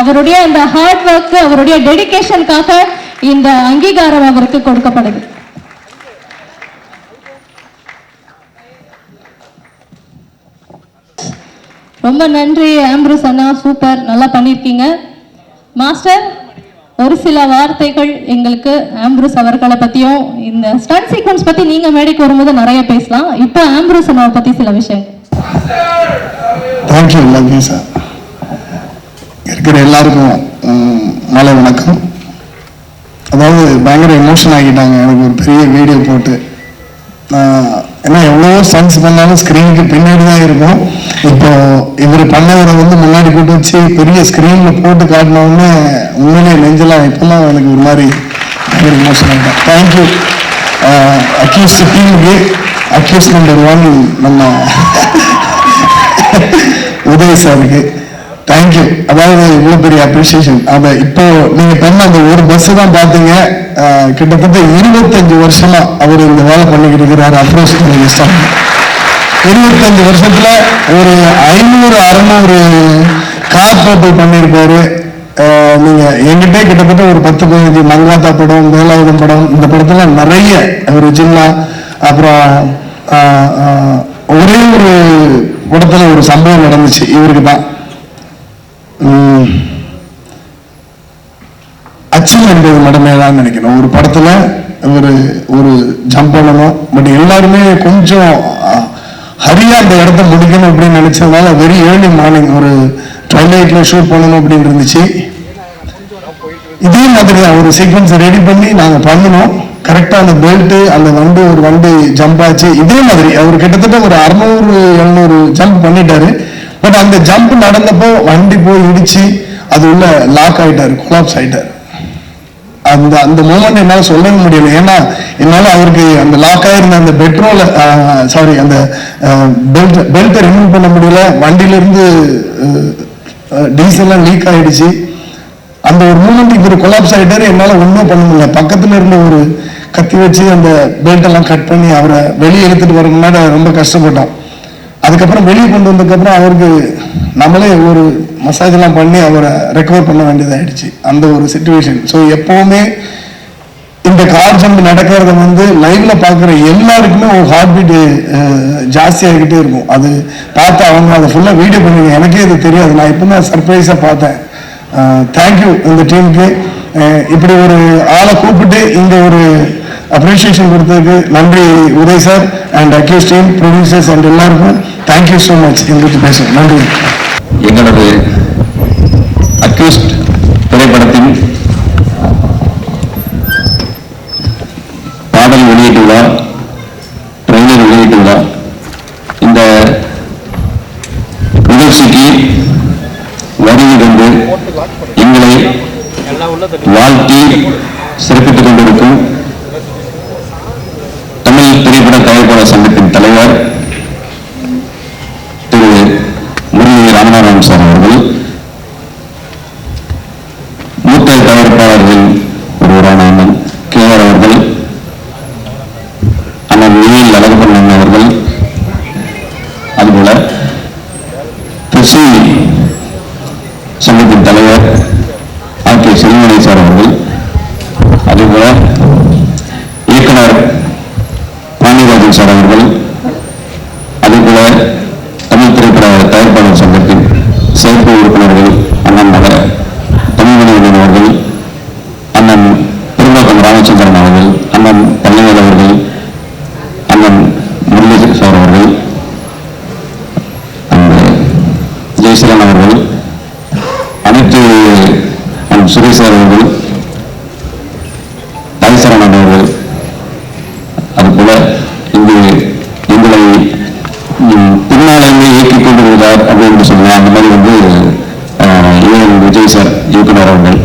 அவருடைய இந்த hard work, அவருடைய டெடிகேஷனுக்காக இந்த அங்கீகாரம் அவருக்கு கொடுக்கப்படுது. ரொம்ப நன்றி ஆம்ப்ரூஸ் அண்ணா, சூப்பர், நல்லா பண்ணியிருக்கீங்க. மாஸ்டர், ஒரு சில வார்த்தைகள் எங்களுக்கு ஆம்ப்ரூஸ் அவர்களை பற்றியும் இந்த ஸ்டண்ட் சீக்வன்ஸ் பற்றி நீங்கள் மேடைக்கு வரும்போது நிறைய பேசலாம். இப்போ ஆம்ப்ரூஸ் அண்ணாவை பற்றி சில விஷயம். Thank you love you sir. இருக்கிற எல்லாருக்கும் மாலை வணக்கம். அதாவது பயங்கர எமோஷன் ஆகிட்டாங்க எனக்கு ஒரு பெரிய வீடியோ போட்டு. ஏன்னா எவ்வளவோ ஸ்டன்ஸ் பண்ணாலும் ஸ்க்ரீனுக்கு பின்னாடி தான் இருக்கும். இப்போ இவர் பண்ணவரை முன்னாடி போட்டு வச்சு பெரிய ஸ்க்ரீனில் போட்டு காட்டினோடனே உண்மையிலே நெஞ்சலாம் இப்போல்லாம் எனக்கு ஒரு மாதிரி பயங்கர எமோஷன் ஆகிட்டேன். தேங்க்யூ அக்யூஸ்ட் டீமுக்கு. அக்யூஸ்ட் நம்பர் 1 நம்ம உதய் சாருக்கு தேங்க்யூ. அதாவது இவ்வளோ பெரிய அப்ரிசியேஷன். அதை இப்போ நீங்கள் பண்ண அந்த ஒரு பஸ்ஸு தான் பார்த்தீங்க. கிட்டத்தட்ட 25 வருஷமா அவர் இந்த வேலை பண்ணிக்கிட்டு இருக்கிறார். அப்ரோச் 25 வருஷத்துல ஒரு 500-600 காப்போட்டு பண்ணியிருப்பாரு. நீங்க எங்கிட்டே கிட்டத்தட்ட ஒரு 10-15 மங்காத்தா படம், வேலாயுதம் படம், இந்த படத்துல நிறைய ஒரு ஜில்லா, அப்புறம் ஒரே ஒரு படத்துல ஒரு சம்பவம் நடந்துச்சு இவருக்கு தான். அச்சம் என்பது மடமையாதான் நினைக்கணும். ஒரு படத்துல ஒரு ஜம்ப் பண்ணணும், பட் எல்லாருமே கொஞ்சம் ஹரியா அந்த இடத்த முடிக்கணும் அப்படின்னு நினைச்சதுனால வெரி ஏர்லி மார்னிங் ஒரு ட்வைலைட்ல ஷூட் பண்ணணும் அப்படின்னு இருந்துச்சு. இதே மாதிரி தான் ஒரு சீக்வன்ஸ் ரெடி பண்ணி நாங்க பண்ணினோம். கரெக்டா அந்த பெல்ட், அந்த ஒரு வண்டி ஜம்ப் ஆச்சு. இதே மாதிரி அவர் கிட்டத்தட்ட ஒரு 600-700 ஜம்ப் பண்ணிட்டாரு. பட் அந்த ஜம்ப் நடந்தப்போ வண்டி போய் இடிச்சு அது உள்ள லாக் ஆயிட்டாரு, கொலாப்ஸ் ஆயிட்டாரு. அந்த மூமெண்ட் என்னால சொல்லவே முடியல. ஏன்னா என்னால அவருக்கு அந்த லாக் ஆயிருந்த அந்த பெட்ரோல் அந்த பெல்ட்டை ரிமூவ் பண்ண முடியல. வண்டியில இருந்து டீசல் லீக் ஆயிடுச்சு. அந்த ஒரு மூமெண்ட் இவர் கொலாப்ஸ் ஆயிட்டாரு. என்னால ஒன்றும் பண்ண முடியல. பக்கத்துல இருந்த ஒரு கத்தி வச்சு அந்த பெல்ட் எல்லாம் கட் பண்ணி அவரை வெளியே எடுத்துட்டு வர முன்னாடி ரொம்ப கஷ்டப்பட்டோம். அதுக்கப்புறம் வெளியே கொண்டு வந்ததுக்கப்புறம் அவருக்கு நம்மளே ஒரு மசாஜ் எல்லாம் பண்ணி அவரை ரெக்கவர் பண்ண வேண்டியதாயிடுச்சு. அந்த ஒரு சிச்சுவேஷன். ஸோ எப்பவுமே இந்த கார் ஜம்ப் நடக்கிறத லைவ்ல பார்க்குற எல்லாருக்குமே ஒரு ஹார்ட் பீட் ஜாஸ்தி ஆகிக்கிட்டே இருக்கும். அது பார்த்து அவங்க அதை ஃபுல்லாக வீடியோ பண்ணுங்க. எனக்கே இது தெரியாது, நான் இப்போ தான் சர்ப்ரைஸாக பார்த்தேன். தேங்க்யூ இந்த டீமுக்கு. இப்படி ஒரு ஆளை கூப்பிட்டு இங்க ஒரு அப்ரிசியேஷன் கொடுத்ததுக்கு நன்றி Uday sir and accused team, producers and எல்லாருக்கும் தேங்க்யூ ஸோ மச். எங்களுக்கு பேச நன்றி. எங்களது அக்யூஸ்ட் திரைப்படத்தின் பாடல் வெளியீட்டு விழா, ட்ரெய்லர் வெளியீட்டு விழா, இந்த நிகழ்ச்சிக்கு வருகை தந்து எங்களை வாழ்த்தி சிறப்பித்துக் கொண்டிருக்கும் தமிழ் திரைப்பட தயாரிப்பாளர் சங்கத்தின் தலைவர் திரு முரளி ராமநாதன் சார் அவர்கள், மூத்த தயாரிப்பாளர்கள் ஒருவரான அண்ணன் KR அவர்கள், அண்ணன் நிலையில் அழகப்பண்ணன் அவர்கள், அதுபோல கிருஷி சங்கத்தின் தலைவர் RK செல்வமணி சார் அவர்கள், அதுபோல இயக்குனர் பாண்டியராஜன் சார் அவர்கள், அதேபோல தமிழ் திரைப்பட தயாரிப்பாளர் சங்கத்தின் செயற்கை உறுப்பினர்கள் அண்ணன் தமிழ்மணி அவர்கள், அண்ணன் பெரும்பாக்கம் ராமச்சந்திரன் அவர்கள், அண்ணன் பழனிவேல் அவர்கள், அண்ணன் முரளி சார் அவர்கள், அந்த ஜெயசீலன் அவர்கள், அனைத்து சுரேஷ் சார் அவர்கள், தாய்சரணன் அவர்கள், அதுபோல இங்கு எங்களை பின்னாலேயே இயக்கிக் கொண்டு வருகிறார் அப்படின்னு சொல்லலாம். அந்த மாதிரி விஜய் சார் இயக்குனர் அவர்கள்,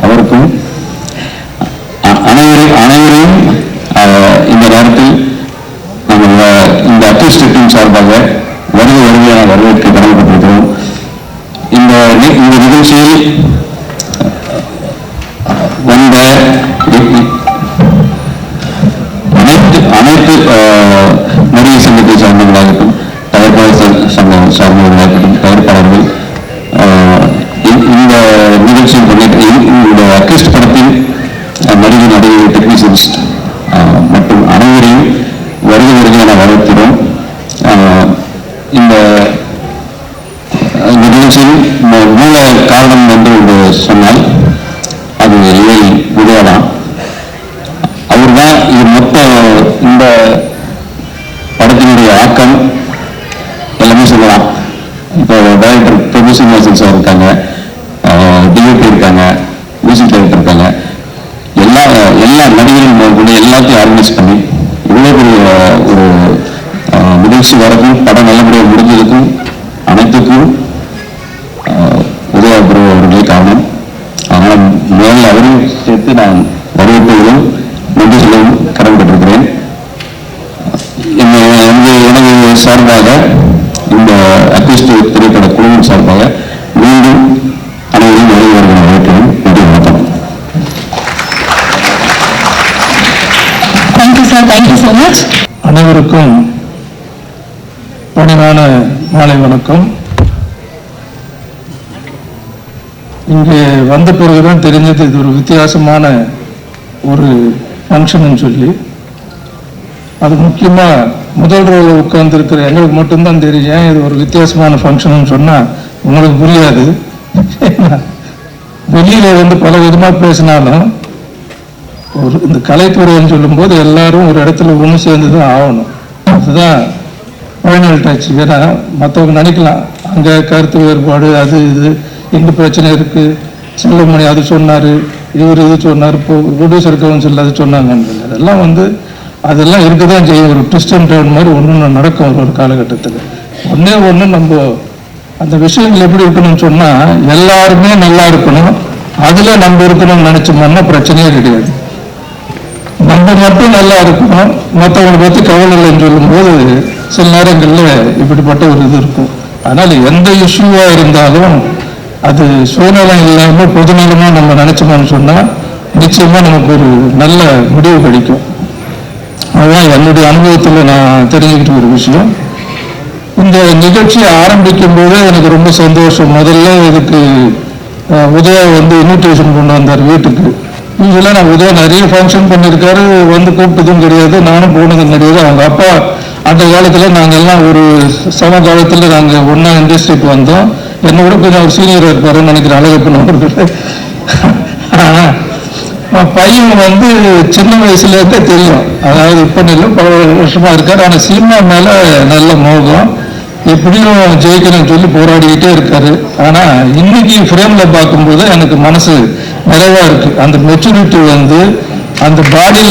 அவருக்கும் அனைவரையும் இந்த நேரத்தில் நாங்கள் இந்த அக்யூஸ்ட் டீம் சார்பாக வருகையான வரவேற்க கடமைப்பட்டிருக்கிறோம். இந்த நிகழ்ச்சியில் வந்த அனைத்து மரிய சங்கத்தை சார்ந்தவர்களாகட்டும், தயாரிப்பாளர் சங்கம் சார்ந்தவர்களாகட்டும், தயாரிப்பாளர்கள், எஸ்எஸ் படத்தின் நடிகர் டெக்னீஷியன்ஸ் மற்றும் அனைவரையும் வருகை என வரவேற்கிறோம். இந்த நிகழ்ச்சியில் மூல காரணம் என்று சொன்னால் அது விஜயதான். அவர் தான் இது மொத்த இந்த படத்தினுடைய ஆக்கம் எல்லாமே சொல்லலாம். இப்போ டைரக்டர் பிரபு சீனிவாசன் சார் இருக்காங்க, டிஓபி இருக்காங்க, மியூசிக் டைரக்டர் இருக்காங்க, எல்லா நடிகர்களும் கூட எல்லாத்தையும் ஆர்கனைஸ் பண்ணி இவ்வளோ பெரிய ஒரு நிகழ்ச்சி வரக்கும் படம் நல்லபடியாக முடிஞ்சதுக்கும் அனைத்துக்கும் உதயா பிரபு அவர்களே காரணம். அதனால் முதல்ல அவரையும் சேர்த்து நான் வரவேற்பதிலும் நன்றி சொல்லவும் கடமைப்பட்டிருக்கிறேன். எனது சார்பாக இந்த அக்யூஸ்ட் திரைப்பட குழுவின் சார்பாக மீண்டும் அனைவரும் வருகிறவர்கள் வரவேற்கிறேன். நன்றி, வணக்கம். Thank you sir, thank you so much. அனைவருக்கும் பணிவான மாலை வணக்கம். இங்கே வந்த பிறகுதான் தெரிஞ்சது இது ஒரு வித்தியாசமான ஒரு ஃபங்க்ஷன் சொல்லி. அது முக்கியமா முதல் ரோல உட்கார்ந்து இருக்கிற எங்களுக்கு மட்டும்தான் தெரியும். ஏன் இது ஒரு வித்தியாசமான ஃபங்க்ஷன் சொன்னா உங்களுக்கு புரியாது. வெளியில பல விதமா பேசினாலும் ஒரு இந்த கலைத்துறைன்னு சொல்லும் போது எல்லாரும் ஒரு இடத்துல ஒன்று சேர்ந்துதான் ஆகணும். அதுதான் ஃபைனல் டச். ஏன்னா மற்றவங்க நினைக்கலாம் அங்க கருத்து வேறுபாடு அது இது எங்க பிரச்சனை இருக்கு, செல்லமணி அது சொன்னாரு, இவர் இது சொன்னார், ப்ரொடியூசர் கவுன்சில் அது சொன்னாங்க. அதெல்லாம் இருக்கதான் செய்யும். ஒரு ட்விஸ்ட் அண்ட் டர்ன் மாதிரி ஒன்று நடக்கும் ஒரு காலகட்டத்தில். ஒன்று நம்ம அந்த விஷயங்கள் எப்படி இருக்கணும்னு சொன்னா எல்லாருமே நல்லா இருக்கணும், அதுல நம்ம இருக்கணும்னு நினைச்சோம்னா பிரச்சனையே கிடையாது. நம்ம மட்டும் நல்லா இருக்கணும், மற்றவங்களை பற்றி கவலை இல்லைன்னு சொல்லும்போது சில நேரங்களில் இப்படிப்பட்ட ஒரு இது இருக்கும். அதனால எந்த இஷ்யூவா இருந்தாலும் அது சுயநலம் இல்லாம பொதுநலமா நம்ம நினைச்சோம்னு சொன்னா நிச்சயமா நமக்கு ஒரு நல்ல முடிவு கிடைக்கும். அதுதான் என்னுடைய அனுபவத்தில் நான் தெரிஞ்சுக்கிட்ட ஒரு விஷயம். இந்த நிகழ்ச்சியை ஆரம்பிக்கும் போதே எனக்கு ரொம்ப சந்தோஷம். முதல்ல இதுக்கு உதயா இன்விடேஷன் கொண்டு வந்தார் வீட்டுக்கு. யூஸ்வலாக நான் உதயா நிறைய ஃபங்க்ஷன் பண்ணியிருக்காரு, கூப்பிட்டதும் கிடையாது, நானும் போனதும் கிடையாது. அவங்க அப்பா அந்த காலத்தில் நாங்கள் எல்லாம் ஒரு சம காலத்தில் நாங்கள் ஒன்றா இண்டஸ்ட்ரிக்கு வந்தோம். என்னை விட கொஞ்சம் ஒரு சீனியராக இருப்பாருன்னு நினைக்கிறேன் அழகப்பன் அவர்கள். பையன் சின்ன வயசுலேருந்தே தெரியும், அதாவது இப்போ இல்லை பல வருஷமா இருக்காரு. ஆனால் சினிமா மேலே நல்ல மோகம், எப்படியும் ஜெயிக்கணும்னு சொல்லி போராடிக்கிட்டே இருக்காரு. ஆனால் இன்னைக்கு ஃப்ரேம்ல பார்க்கும்போது எனக்கு மனசு நிறைவா இருக்கு. அந்த மெச்சூரிட்டி அந்த பாடி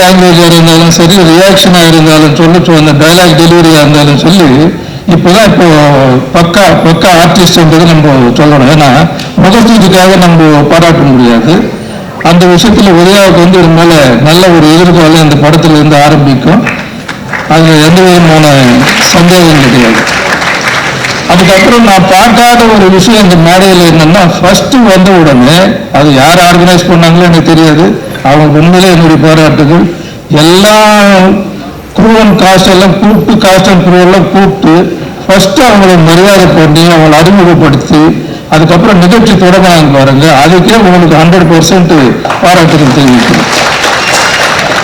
லாங்குவேஜாக இருந்தாலும் சரி, ரியாக்ஷனாக இருந்தாலும் சொல்லி அந்த டைலாக் டெலிவரியாக இருந்தாலும் சொல்லி இப்போதான் பக்கா ஆர்டிஸ்ட்ன்றது நம்ம சொல்லணும். ஏன்னா முகத்துக்காக நம்ம பாராட்ட முடியாது. அந்த விஷயத்துல உதயாவுக்கு இது மேல நல்ல ஒரு எதிர்காலம் இந்த படத்துல இருந்து ஆரம்பிக்கும். அதுல எந்த விதமான சந்தேகம் கிடையாது. அதுக்கப்புறம் நான் பார்க்காத ஒரு விஷயம் இந்த மேடையில் என்னன்னா, ஃபர்ஸ்ட் வந்த உடனே அது யார் ஆர்கனைஸ் பண்ணாங்களோ எனக்கு தெரியாது, அவங்க உண்மையிலே என்னுடைய பாராட்டுகள். எல்லா குரூ அண்ட் காஸ்ட் எல்லாம் கூப்பிட்டு, காஸ்ட் அண்ட் குரூ எல்லாம் கூப்பிட்டு ஃபர்ஸ்ட் அவங்களை மரியாதை பண்ணி அவங்களை அறிமுகப்படுத்தி அதுக்கப்புறம் நிகழ்ச்சி தொடங்கினாங்க பாருங்க. அதுக்கே உங்களுக்கு 100% பாராட்டுகள் தெரிவிக்கிறேன்.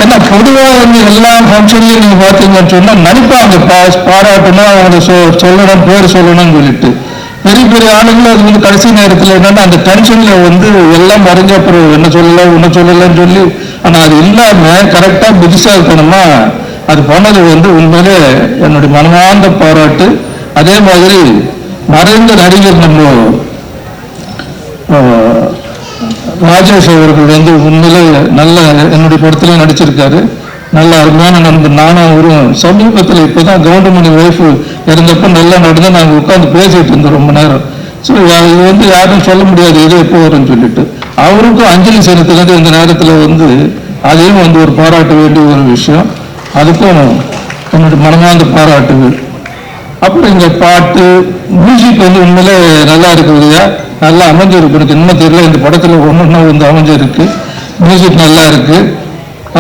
ஏன்னா பொதுவாக எல்லா ஃபங்க்ஷன்லையும் நீங்க பார்த்தீங்கன்னு சொன்னா நினைப்பாங்க பாராட்டணும், அவங்களை சொல்லணும், பேர் சொல்லணும்னு சொல்லிட்டு. பெரிய பெரிய ஆளுங்களும் அது கடைசி நேரத்தில் என்னன்னா அந்த டென்ஷன்ல எல்லாம் மறைஞ்ச அப்புறம் என்ன சொல்லலன்னு சொல்லி. ஆனா அது இல்லாம கரெக்டா புத்திசாலித்தனமா அது பண்ணது உண்மையிலே என்னுடைய மனமார்ந்த பாராட்டு. அதே மாதிரி மறைந்த நடிகர் நம்ம ராஜேஷ் அவர்கள் உண்மையிலே நல்ல என்னுடைய படத்துல நடிச்சிருக்காரு. நல்ல அருமையான நண்பர். நானும் அவரும் சமீபத்தில் இப்போதான் கவுண்டமணி ஒய்ஃப் இருந்தப்போ நல்லா நடந்து நாங்கள் உட்காந்து பேசிட்டு இருந்தோம் ரொம்ப நேரம். ஸோ இது யாரும் சொல்ல முடியாது இது எப்போ வரும்னு சொல்லிட்டு. அவருக்கும் அஞ்சலி செலுத்துறது இந்த நேரத்தில் அதையும் ஒரு பாராட்ட வேண்டிய ஒரு விஷயம். அதுக்கும் என்னுடைய மனமார்ந்த பாராட்டுகள். அப்புறம் இந்த பாட்டு மியூசிக் உண்மையிலே நல்லா இருக்குது, நல்லா அமைஞ்சிருக்கு. எனக்கு இன்னும் தெரியல, இந்த படத்துல ஒன்னொன்னா அமைஞ்சிருக்கு. மியூசிக் நல்லா இருக்கு.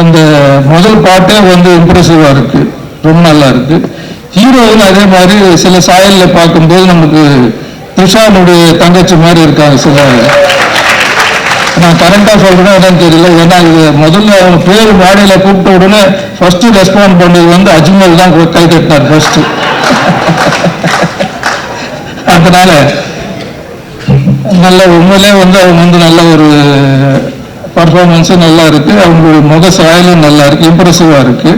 அந்த முதல் பாட்டே இம்ப்ரெசிவா இருக்கு, ரொம்ப நல்லா இருக்கு. ஹீரோயின் அதே மாதிரி சில சாயல்ல பார்க்கும்போது நமக்கு த்ரிஷானுடைய தங்கச்சி மாதிரி இருக்காங்க சில. நான் கரெக்டாக சொல்றேன் என்னன்னு தெரியல. ஏன்னா இது முதல்ல அவங்க பேர் வாடையில கூப்பிட்ட உடனே ஃபர்ஸ்ட் ரெஸ்பாண்ட் பண்ணது வந்து அஜ்மல் தான் கை தட்டினார் ஃபர்ஸ்ட். அதனால நல்ல உண்மையிலே வந்து அவங்க வந்து நல்ல ஒரு பர்ஃபார்மன்ஸும் நல்லா இருக்கு, அவங்களுடைய முக சாயலும் நல்லா இருக்கு, இம்ப்ரெசிவா இருக்கு,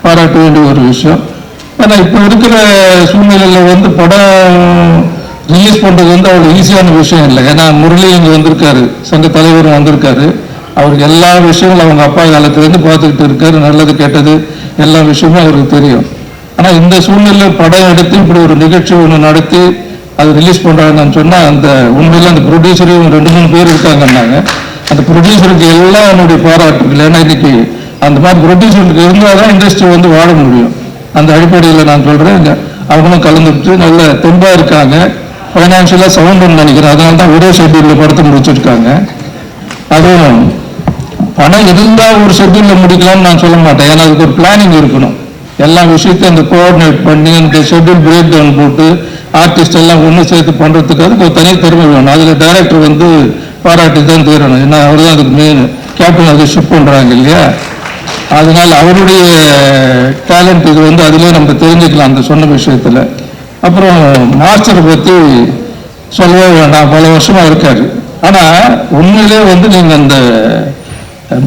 பாராட்ட வேண்டிய ஒரு விஷயம். ஏன்னா இப்போ இருக்கிற சூழ்நிலையில் வந்து படம் ரிலீஸ் பண்றது வந்து அவ்வளோ ஈஸியான விஷயம் இல்லை. ஏன்னா முரளி இங்கே வந்திருக்காரு, சங்க தலைவரும் வந்திருக்காரு, அவருக்கு எல்லா விஷயங்களும் அவங்க அப்பா காலத்துலேருந்து பார்த்துக்கிட்டு இருக்காரு, நல்லது கெட்டது எல்லா விஷயமும் அவருக்கு தெரியும். ஆனால் இந்த சூழ்நிலையில் படம் எடுத்து இப்படி ஒரு நிகழ்ச்சி ஒன்று நடத்தி அது ரிலீஸ் பண்ணுறாங்கன்னு சொன்னால் அந்த உண்மையில் அந்த ப்ரொடியூசரையும் 2-3 பேர் இருக்காங்கன்னாங்க. அந்த ப்ரொடியூசருக்கு எல்லாம் என்னுடைய பாராட்டுகள். ஏன்னா இன்னைக்கு அந்த மாதிரி ப்ரொடியூசருக்கு இருந்தால் தான் இண்டஸ்ட்ரி வந்து வாழ முடியும். அந்த அடிப்படையில் நான் சொல்கிறேன், அவங்களும் கலந்துட்டு நல்ல தெம்பாக இருக்காங்க. ஃபைனான்ஷியலாக சவுண்டுன்னு நினைக்கிறேன், அதனால தான் ஒரே ஷெட்யூலில் படத்தை முடிச்சிருக்காங்க. அதுவும் பணம் இருந்தால் ஒரு ஷெட்யூலில் முடிக்கலாம்னு நான் சொல்ல மாட்டேன். ஏன்னா அதுக்கு ஒரு பிளானிங் இருக்கணும். எல்லா விஷயத்தையும் அந்த கோஆர்டினேட் பண்ணி அந்த ஷெட்யூல் பிரேக் டவுன் போட்டு ஆர்டிஸ்ட் எல்லாம் ஒன்று சேர்த்து பண்ணுறதுக்கு அதுக்கு ஒரு தனி திறமை வேணும். அதில் டைரக்டர் வந்து பாராட்டி தான் தீரணும். ஏன்னா அவர் தான் அதுக்கு மெயின் கேப்டன், அதை ஷிஃப்ட் பண்ணுறாங்க இல்லையா. அதனால் அவருடைய டேலண்ட் இது வந்து அதிலே நம்ம தெரிஞ்சுக்கலாம் அந்த சொன்ன விஷயத்தில். அப்புறம் மாஸ்டரை பற்றி சொல்லவே வேண்டாம், பல வருஷமாக இருக்காரு. ஆனால் உண்மையிலே வந்து நீங்கள் அந்த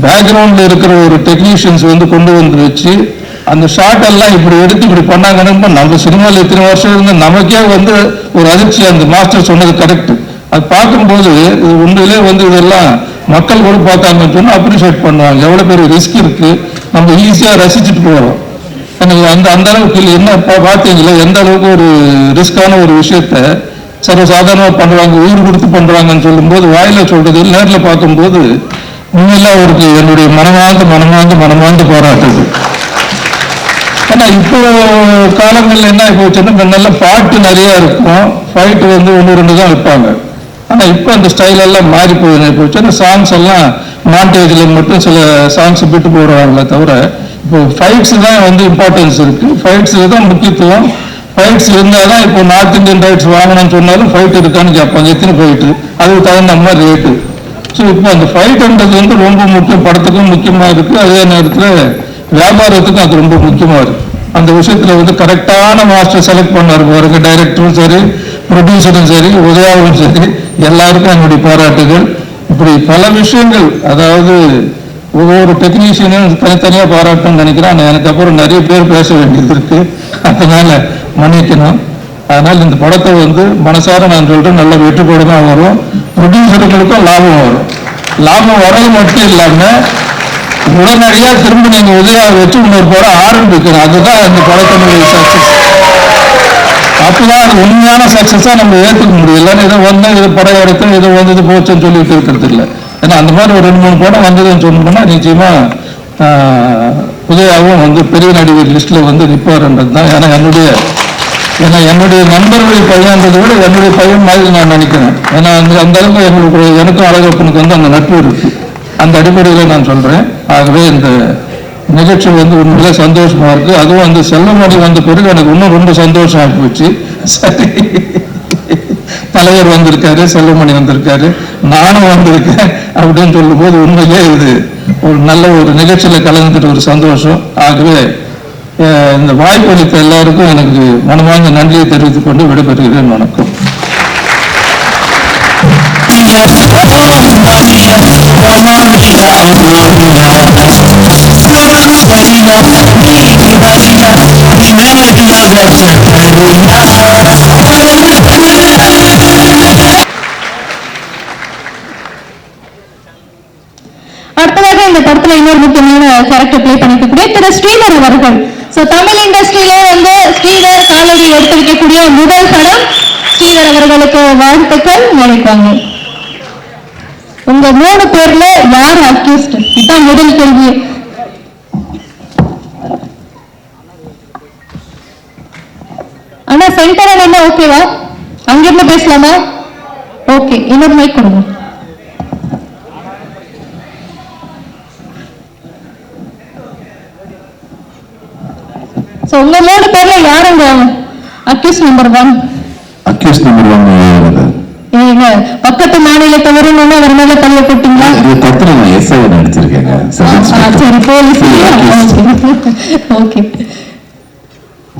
பேக்ரவுண்டில் இருக்கிற ஒரு டெக்னீஷியன்ஸ் வந்து கொண்டு வந்து வச்சு அந்த ஷார்ட் எல்லாம் இப்படி எடுத்து இப்படி பண்ணாங்கன்னா நம்ம சினிமாவில் இத்தனை வருஷம் இருந்து நமக்கே வந்து ஒரு அதிர்ச்சி. அந்த மாஸ்டர் சொன்னது கரெக்ட். அது பார்க்கும்போது இது உண்மையிலே வந்து இதெல்லாம் மக்கள் கூட பார்த்தாங்கன்னு சொன்னால் அப்ரிஷியேட் பண்ணுவாங்க. எவ்வளோ பெரிய ரிஸ்க் இருக்கு, நம்ம ஈஸியாக ரசிச்சுட்டு போகிறோம். எனக்கு அந்த அந்த அளவுக்கு என்ன பார்த்தீங்களா, எந்த அளவுக்கு ஒரு ரிஸ்கான ஒரு விஷயத்த சர்வசாதாரணமாக பண்ணுறாங்க, உயிர் கொடுத்து பண்ணுறாங்கன்னு சொல்லும்போது வாயில சொல்றது நேரில் பார்க்கும்போது உண்மையெல்லாம் அவருக்கு என்னுடைய மனமார்ந்து பாராட்டுது. ஏன்னா இப்போ காலங்களில் என்ன போச்சுன்னா நல்ல பாட்டு நிறைய இருக்கும், ஃபைட்டு வந்து 1-2 தான் வைப்பாங்க. ஆனால் இப்போ அந்த ஸ்டைல் எல்லாம் மாறி போச்சு. அந்த சாங்ஸ் எல்லாம் மாண்டேஜில் மட்டும் சில சாங்ஸ் விட்டு போடுறாங்களே தவிர இப்போ ஃபைட்ஸ் தான் வந்து இம்பார்ட்டன்ஸ் இருக்கு, ஃபைட்ஸில் தான் முக்கியத்துவம். ஃபைட்ஸ் இருந்தால் தான் இப்போ நார்த் இந்தியன் ரைட்ஸ் வாங்கணும்னு சொன்னாலும் ஃபைட் இருக்கான்னு கேட்பாங்க, எத்தனை ஃபைட்டு, அதுக்கு தகுந்த மாதிரி ரேட்டு. ஸோ இப்போ அந்த ஃபைட்டுன்றது வந்து ரொம்ப முக்கியம், படத்துக்கும் முக்கியமாக இருக்குது, அதே நேரத்தில் வியாபாரத்துக்கும் அது ரொம்ப முக்கியமாக இருக்குது. அந்த விஷயத்தில் வந்து கரெக்டான மாஸ்டர் செலக்ட் பண்ணார் பாருங்க, டைரக்டரும் சரி, ப்ரொடியூசரும் சரி, உதயாவும் சரி, எல்லாருக்கும் என்னுடைய பாராட்டுகள். இப்படி பல விஷயங்கள், அதாவது ஒவ்வொரு டெக்னீஷியனையும் தனித்தனியாக பாராட்டணும்னு நினைக்கிறேன். எனக்கு அப்புறம் நிறைய பேர் பேச வேண்டியது இருக்கு, அதனால மன்னிக்கணும். அதனால் இந்த படத்தை வந்து மனசார நான் சொல்கிறேன், நல்ல வெற்றி படம் வரும், ப்ரொடியூசர்களுக்கும் லாபம் வரும். லாபம் வர்றது மட்டும் இல்லாமல் உடனடியாக திரும்ப நீங்கள் உதயாவை வச்சு இன்னொரு படம் ஆரம்பிக்கணும். அதுதான் இந்த படத்தினுடைய சக்ஸஸ். அப்போதான் அது உண்மையான சக்ஸஸாக நம்ம ஏற்றுக்க முடியும். இல்லைன்னு இதை வந்து இது படம் எடுத்து இதை வந்து இது போச்சுன்னு சொல்லிட்டு இருக்கிறது இல்லை. ஏன்னா அந்த மாதிரி ஒரு 2-3 படம் வந்ததுன்னு சொன்னோம்னா நிச்சயமா உதயாவும் வந்து பெரிய நடிகர் லிஸ்ட்டில் வந்து நிற்பார்ன்றது தான். ஏன்னா என்னுடைய நண்பர்களுடைய பையன்றதை விட என்னுடைய பையன் மாதிரி நான் நினைக்கிறேன். ஏன்னா அந்த அளவுக்கு எனக்கும் அழகப்பனுக்கு வந்து அந்த நட்பு இருக்கு. அந்த அடிப்படையில் நான் சொல்கிறேன். ஆகவே இந்த நிகழ்ச்சி வந்து உண்மையிலே சந்தோஷமா இருக்கு. அதுவும் அந்த செல்வமணி வந்த பிறகு எனக்கு இன்னும் ரொம்ப சந்தோஷம் ஆகி போச்சு. சரி, தலைவர் வந்திருக்காரு, செல்வமணி வந்திருக்காரு, நானும் வந்திருக்கேன் அப்படின்னு சொல்லும் போது உண்மையிலே இது ஒரு நல்ல ஒரு நிகழ்ச்சியில் கலந்துட்டு ஒரு சந்தோஷம். ஆகவே இந்த வாய்ப்பு அளித்த எல்லாருக்கும் எனக்கு மனமார்ந்த நன்றியை தெரிவித்துக் கொண்டு விடைபெறுகிறேன். வணக்கம். அடுத்ததாக இந்த படத்துல இன்னொரு முக்கியமான கேரக்டர் பிளே பண்ணிக்கக்கூடிய திரு ஸ்ரீதர் அவர்கள். தமிழ் இண்டஸ்ட்ரியில வந்து ஸ்ரீதர் காலடி எடுத்து வைக்கக்கூடிய முதல் படம். ஸ்ரீதர் அவர்களுக்கு வாழ்த்துக்கள் நினைப்பாங்க. உங்க 3 பேர்ல யார் அக்யூஸ்ட்? இதுதான் முதல் கேள்வி. ஆனா சென்டர் என்ன ஓகேவா? அங்கிருந்து பேசலாமா? ஓகே, இன்னொரு மைக் கொடுங்க. உங்க 3 பேர்ல யாருங்க அக்யூஸ் நம்பர் 1? அக்யூஸ் நம்பர் 1 சொல்லுவாங்க, பக்கத்து மாநிலத்தை வரணும்னு அவர் மேல பழைய போட்டீங்களா? இந்த படத்துல நான் எஸ்ஐ நடிச்சிருக்கேங்க. சரி, போலீஸ். ஓகே.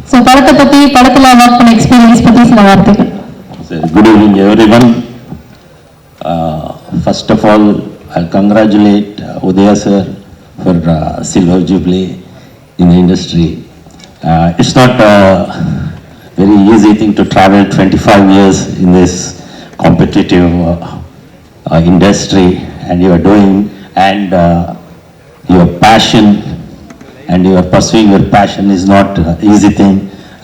ஸோ படத்தை பத்தி, படத்துல ஒர்க் பண்ண எக்ஸ்பீரியன்ஸ் பத்தி சில வார்த்தைகள். Good evening, everyone. First of all, I'll congratulate Udaya sir for Silver Jubilee in the industry. It's not a very easy thing to travel 25 years in this competitive industry, and you are doing, and your passion and you are pursuing your passion is not easy thing.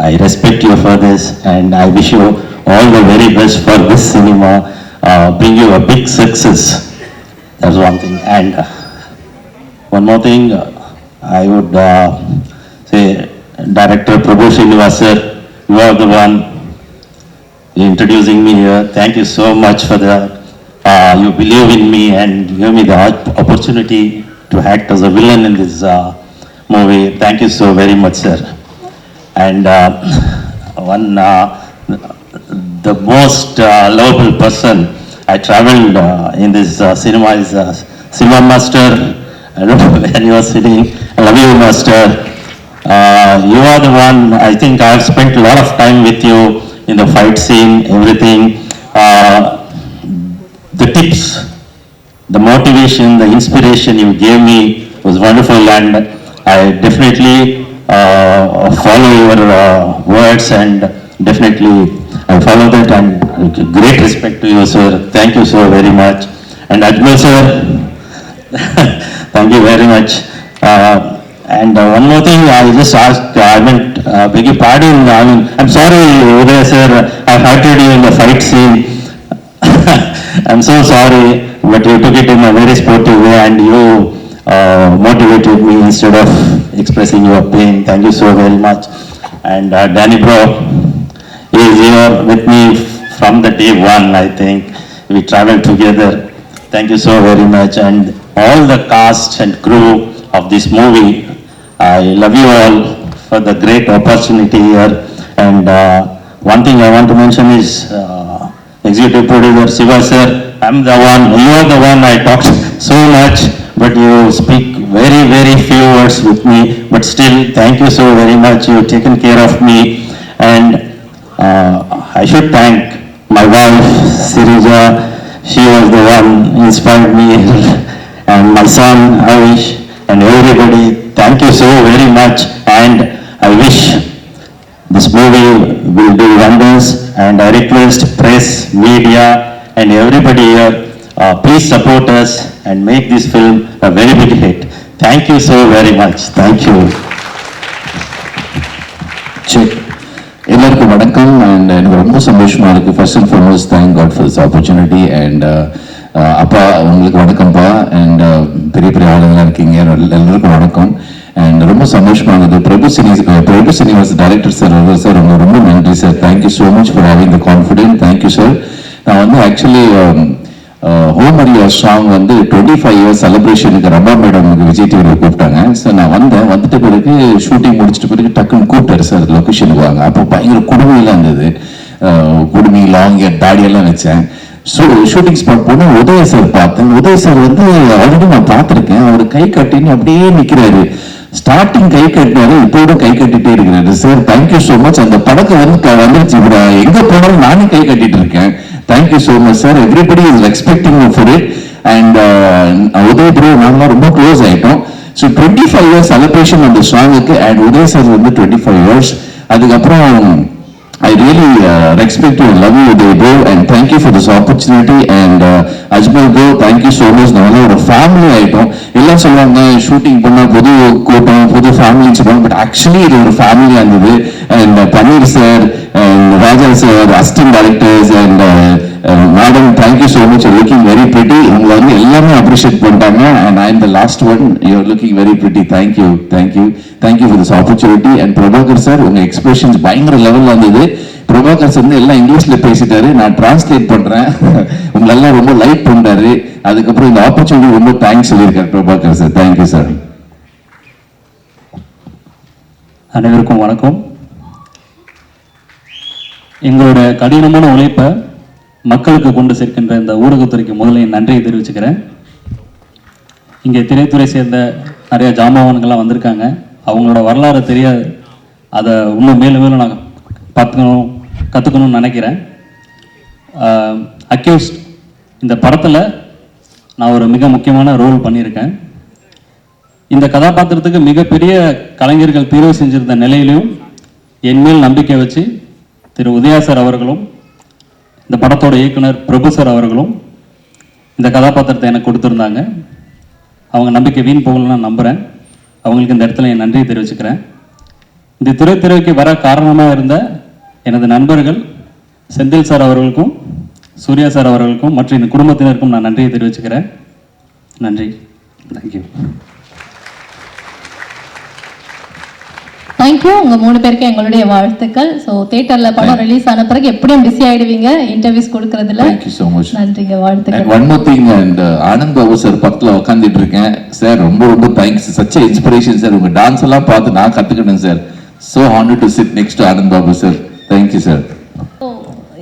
I respect you for this, and I wish you all the very best for this cinema. Bring you a big success. That's one thing. And one more thing, I would say, Director Prabhu Srinivas sir, you are the one introducing me here. Thank you so much for that. You believe in me and give me the opportunity to act as a villain in this movie. Thank you so very much, sir. And the most lovable person I traveled in this cinema is Cinema Master. I don't know where you are sitting. I love you, Master. You are the one. I think I have spent a lot of time with you in the fight scene, everything. The tips, the motivation, the inspiration you gave me was wonderful, and I definitely follow your words, and definitely I follow that, and great respect to you, sir. Thank you so very much. And Ajmal sir, thank you very much. And one more thing, I just asked, beg your pardon, I'm sorry, Udaya sir, I hurted you in the fight scene. I'm so sorry, but you took it in a very sportive way, and you motivated me instead of expressing your pain. Thank you so very much. And Danny bro, he is here with me from the day one, I think. We traveled together. Thank you so very much. And all the cast and crew of this movie, I love you all for the great opportunity here. And one thing I want to mention is Executive Producer Siva sir, you are the one I talked so much, but you speak very, very few words with me. But still, thank you so very much. You've taken care of me. And I should thank my wife, Sirija. She was the one who inspired me, and my son, Avish, and everybody. Thank you so very much, and I wish this movie will do wonders, and I request press, media, and everybody here, please support us and make this film a very big hit. Thank you so very much. Thank you. Check. எல்லாருக்கும் வணக்கம். And எனக்கு ரொம்ப சந்தோஷமாக இருக்குது. First and foremost thank God for this opportunity. And அப்பா, உங்களுக்கு வணக்கம்ப்பா. And பெரிய பெரிய ஆளுங்களாம் இருக்கீங்க, எல்லாருக்கும் வணக்கம். அண்ட் ரொம்ப சந்தோஷமானது. பிரபு சினிவாஸ் டைரக்டர் சார் உங்களுக்கு ரொம்ப நன்றி sir. Thank you so much for having the confident. Thank you sir. நான் வந்து ஆக்சுவலி ஹோமரியா சாங் வந்து 25 இயர்ஸ் செலிப்ரேஷனுக்கு ரம்பா மேடம் விஜய் டிவியில் கூப்பிட்டாங்க சார். நான் வந்துட்ட பிறகு ஷூட்டிங் முடிச்சிட்ட பிறகு டக்குன்னு கூப்பிட்டாரு சார் லொக்கேஷனுக்கு வாங்க. அப்போ பயங்கர குடுமையெல்லாம் இருந்தது. குடுமி லாங் தாடியெல்லாம் வச்சேன். ஸோ ஷூட்டிங் ஸ்பாட் போனால் உதய சார் பார்த்தேன். உதய சார் வந்து ஆல்ரெடி நான் பார்த்துருக்கேன். அவர் கை கட்டின்னு அப்படியே நிற்கிறாரு. ஸ்டார்டிங் கை கட்டினாரு, இப்போட கை கட்டிட்டே இருக்கிறாரு. Sir thank you so much. அந்த படத்தை வந்துருச்சு. இப்போ எங்கே போனாலும் நானே கை கட்டிட்டு இருக்கேன். Thank you so much, sir. Everybody is expecting you for it. And Uday bro, நாங்களாம் ரொம்ப க்ளோஸ் ஆகிட்டோம். ஸோ 25 years celebration அந்த சாங்குக்கு. அண்ட் உதய் சார் வந்து 25 years. அதுக்கப்புறம் I really respect you and love you, Uday bro, and thank you for this opportunity. And Ajmal bro, thank you so much. நாங்களாம் ஒரு family ஆகிட்டோம். எல்லாம் சொல்லுவாங்க ஷூட்டிங் பண்ணால் புது கூட்டம், புது ஃபேமிலின்னு சொல்லுவாங்க. பட் ஆக்சுவலி இது ஒரு ஃபேமிலியாக இருந்தது. And Panneer sir, Raja sir, assistant directors, and madam thank you so much. Looking very pretty. உங்களை வந்து எல்லாமே அப்ரிஷியேட் பண்ணிட்டாங்க. And I am the last one. You are looking very pretty. Thank you for this opportunity. And Prabhakar sir, உங்கள் expressions பயங்கர லெவலில் இருந்தது. Prabhakar sir வந்து எல்லாம் இங்கிலீஷில் பேசிட்டாரு, நான் டிரான்ஸ்லேட் பண்ணுறேன். உங்களெல்லாம் ரொம்ப லைக் பண்ணுறாரு. அதுக்கப்புறம் இந்த ஆப்பர்ச்சுனிட்டி ரொம்ப தேங்க்ஸ் சொல்லியிருக்காரு பிரபாகர் சார். Thank you sir. அனைவருக்கும் வணக்கம். எங்களோட கடினமான உழைப்பை மக்களுக்கு கொண்டு சேர்க்கின்ற இந்த ஊடகத்துறைக்கு முதல்ல என் நன்றியை தெரிவிச்சுக்கிறேன். இங்கே திரைத்துறை சேர்ந்த நிறைய ஜாம்பவான்கள்லாம் வந்திருக்காங்க. அவங்களோட வரலாறு தெரியாது, அதை இன்னும் மேலும் மேலும் நான் கற்றுக்கணும்னு நினைக்கிறேன். அக்யூஸ்ட் இந்த படத்தில் நான் ஒரு மிக முக்கியமான ரோல் பண்ணியிருக்கேன். இந்த கதாபாத்திரத்துக்கு மிகப்பெரிய கலைஞர்கள் தேர்வு செஞ்சிருந்த நிலையிலும் என் மேல் நம்பிக்கை வச்சு திரு உதயா சார் அவர்களும் இந்த படத்தோட இயக்குனர் பிரபு சார் அவர்களும் இந்த கதாபாத்திரத்தை எனக்கு கொடுத்துருந்தாங்க. அவங்க நம்பிக்கை வீண் போகலன்னு நான் நம்புகிறேன். அவங்களுக்கு இந்த இடத்துல என் நன்றியை தெரிவிச்சுக்கிறேன். இந்த திரைத்துறைக்கு வர காரணமாக இருந்த எனது நண்பர்கள் செந்தில் சார் அவர்களுக்கும் சூர்யா சார் அவர்களுக்கும் மற்றும் இந்த குடும்பத்தினருக்கும் நான் நன்றியை தெரிவிச்சுக்கிறேன். நன்றி. தேங்க்யூ. தேங்க்யூ. உங்க 3 பேருக்கு எங்களுடைய வாழ்த்துக்கள். ஸோ தியேட்டர்ல படம் ரிலீஸ் ஆன பிறகு எப்படியும் பிஸி ஆயிடுவீங்க இன்டர்வியூஸ் கொடுக்கறதுல. Thank you so much. நன்றிங்க, வாழ்த்துக்கள். And one more thing, and Anand Babu sir பக்கத்துல உட்காந்துட்டு இருக்கேன் சார். ரொம்ப ரொம்ப தேங்க்ஸ். Such inspiration sir. உங்க டான்ஸ் எல்லாம் பார்த்து நான் கத்துக்கிட்டேன் sir. So honored to sit next to Anand Babu sir. Thank you sir.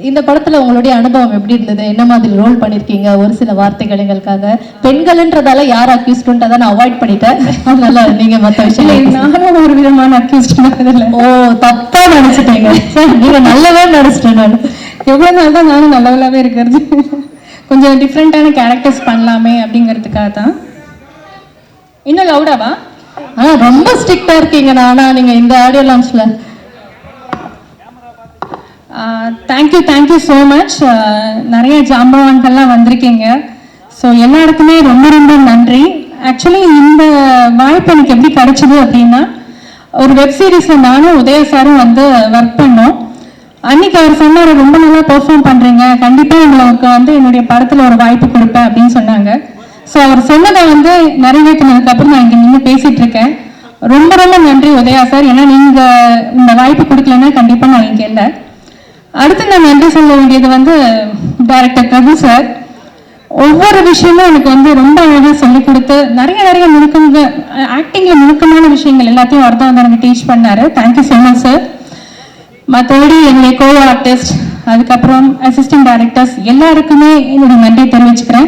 இந்த படத்துல உங்களுடைய அனுபவம் எப்படி இருந்தது? என்ன மாதிரி ரோல் பண்ணிருக்கீங்க? ஒரு சில வார்த்தைகள் எங்களுக்காக. பெண்கள்ன்றதால யார் அக்யூஸ்ட்ன்றதை நான் அவாய்ட் பண்ணிட்டேன். அதனால நீங்க மற்ற விஷயம். நானும் ஒரு விதமான அக்யூஸ்ட் இல்லை. ஓ, தப்பா நினைச்சிட்டீங்க. நீங்க நல்லவே நினைச்சிட்டேன். நான் எவ்வளவு நாள் தான் நானும் நல்லவளாவே இருக்கிறது. கொஞ்சம் டிஃப்ரெண்டான கேரக்டர்ஸ் பண்ணலாமே அப்படிங்கிறதுக்காக தான். இன்னும் லவுடாவா? ரொம்ப ஸ்ட்ரிக்டா இருக்கீங்க. ஆனா நீங்க இந்த ஆடியோ லான்ச்ல தேங்க்யூ ஸோ மச். நிறைய ஜாம்பவான்கள்லாம் வந்திருக்கீங்க. ஸோ எல்லாருக்குமே ரொம்ப ரொம்ப நன்றி. ஆக்சுவலி இந்த வாய்ப்பு எனக்கு எப்படி கிடைச்சது அப்படின்னா, ஒரு வெப் சீரிஸில் நானும் உதய சாரும் வந்து ஒர்க் பண்ணோம். அன்னைக்கு அவர் சொன்னார், ரொம்ப நல்லா பெர்ஃபார்ம் பண்ணுறீங்க, கண்டிப்பாக உங்களுக்கு வந்து என்னுடைய படத்தில் ஒரு வாய்ப்பு கொடுப்பேன் அப்படின்னு சொன்னாங்க. ஸோ அவர் சொன்னதை வந்து நிறைவேற்றினதுக்கப்புறம் நான் இங்கே நின்று பேசிகிட்டு இருக்கேன். ரொம்ப ரொம்ப நன்றி உதயா சார். ஏன்னா நீங்கள் இந்த வாய்ப்பு கொடுக்கலன்னா கண்டிப்பாக நான் இங்கே இல்லை. அடுத்து நான் நன்றி சொல்ல வேண்டியது வந்து டைரக்டர் பிரபு சார். ஒவ்வொரு விஷயமும் எனக்கு வந்து ரொம்ப அழகாக சொல்லிக் கொடுத்து நிறைய நுணுக்கங்க ஆக்டிங்கில் நுணுக்கமான விஷயங்கள் எல்லாத்தையும் அவர் தான் வந்து எனக்கு டீச் பண்ணார். Thank you so much sir. மற்றபடி என்னுடைய கோ ஆர்டிஸ்ட், அதுக்கப்புறம் அசிஸ்டன்ட் டைரக்டர்ஸ் எல்லாருக்குமே என்னுடைய நன்றி தெரிவிச்சுக்கிறேன்.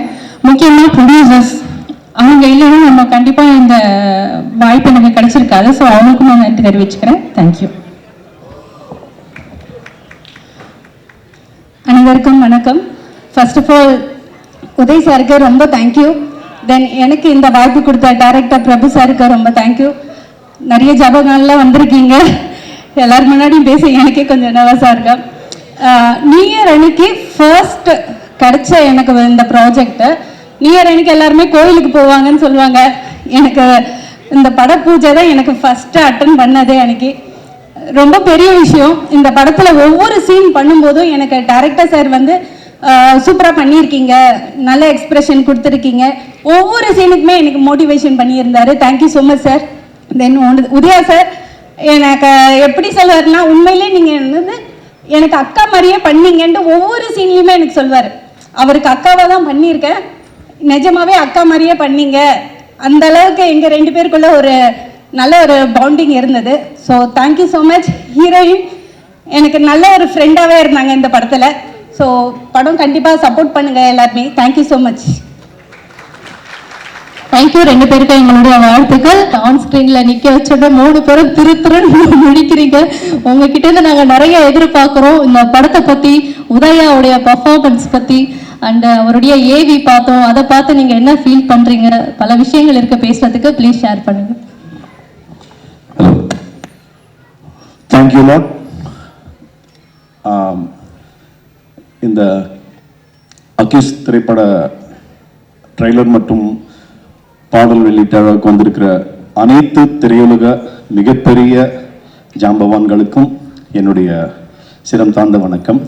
முக்கியமாக ப்ரொடியூசர்ஸ், அவங்க இல்லைன்னா நம்ம கண்டிப்பாக இந்த வாய்ப்பு எனக்கு கிடைச்சிருக்காது. ஸோ அவங்களுக்கும் நான் நன்றி தெரிவிச்சுக்கிறேன். தேங்க்யூ. அனைவருக்கும் வணக்கம். ஃபர்ஸ்ட் ஆஃப் ஆல் உதய் சாருக்கு ரொம்ப தேங்க்யூ. தென் எனக்கு இந்த வாய்ப்பு கொடுத்த டைரக்டர் பிரபு சாருக்கு ரொம்ப தேங்க்யூ. நிறைய ஜபங்கள்லாம் வந்திருக்கீங்க. எல்லாரும் முன்னாடியும் பேச எனக்கே கொஞ்சம் நர்வஸாக இருக்கேன். நியூ இயர் அன்னைக்கு ஃபர்ஸ்ட் கிடைச்ச எனக்கு இந்த ப்ராஜெக்ட். நியூ இயர் அன்னைக்கு எல்லாருமே கோயிலுக்கு போவாங்கன்னு சொல்லுவாங்க. எனக்கு இந்த பட பூஜை தான் எனக்கு ஃபர்ஸ்ட் அட்டன் பண்ணதே. அன்னைக்கு ரொம்ப பெரிய விஷயம். இந்த படத்துல ஒவ்வொரு சீன் பண்ணும்போதும் எனக்கு டைரக்டர் சார் வந்து சூப்பரா பண்ணியிருக்கீங்க, நல்ல எக்ஸ்பிரஷன் கொடுத்துருக்கீங்க, ஒவ்வொரு சீனுக்குமே எனக்கு மோட்டிவேஷன் பண்ணியிருந்தாரு. Thank you so much sir. Then Udhaya sir எனக்கு எப்படி சொல்வாருன்னா, உண்மையிலே நீங்க வந்து எனக்கு அக்கா மாதிரியே பண்ணீங்கன்ட்டு ஒவ்வொரு சீன்லையுமே எனக்கு சொல்வார். அவருக்கு அக்காவாக தான் பண்ணியிருக்கேன், நிஜமாவே அக்கா மாதிரியே பண்ணீங்க. அந்த அளவுக்கு எங்கள் 2 பேருக்குள்ள ஒரு நல்ல ஒரு பாண்டிங் இருந்தது. So thank you so much. Heroine எனக்கு நல்ல ஒரு ஃப்ரெண்டாகவே இருந்தாங்க இந்த படத்தில். ஸோ படம் கண்டிப்பாக சப்போர்ட் பண்ணுங்கள் எல்லாருமே. Thank you so much. தேங்க்யூ. 2 பேருக்கும் எங்களுடைய வாழ்த்துக்கள். ஆன் ஸ்க்ரீனில் நிற்க வச்சோட 3 பேரும் திருன்னு முடிக்கிறீங்க. உங்ககிட்ட இருந்து நாங்கள் நிறைய எதிர்பார்க்குறோம். இந்த படத்தை பற்றி, உதயாவுடைய பர்ஃபார்மன்ஸ் பற்றி அண்ட் அவருடைய ஏவி பார்த்தோம். அதை பார்த்து நீங்கள் என்ன ஃபீல் பண்ணுறீங்க? பல விஷயங்கள் இருக்க பேசுறதுக்கு. ப்ளீஸ் ஷேர் பண்ணுங்க. Thank you lot. இந்த அக்யூஸ் திரைப்பட ட்ரெய்லர் மற்றும் பாடல் வெளியீட்டாளருக்கு வந்திருக்கிற அனைத்து திரையுலக மிகப்பெரிய ஜாம்பவான்களுக்கும் என்னுடைய சிரம் தாழ்ந்த வணக்கம்.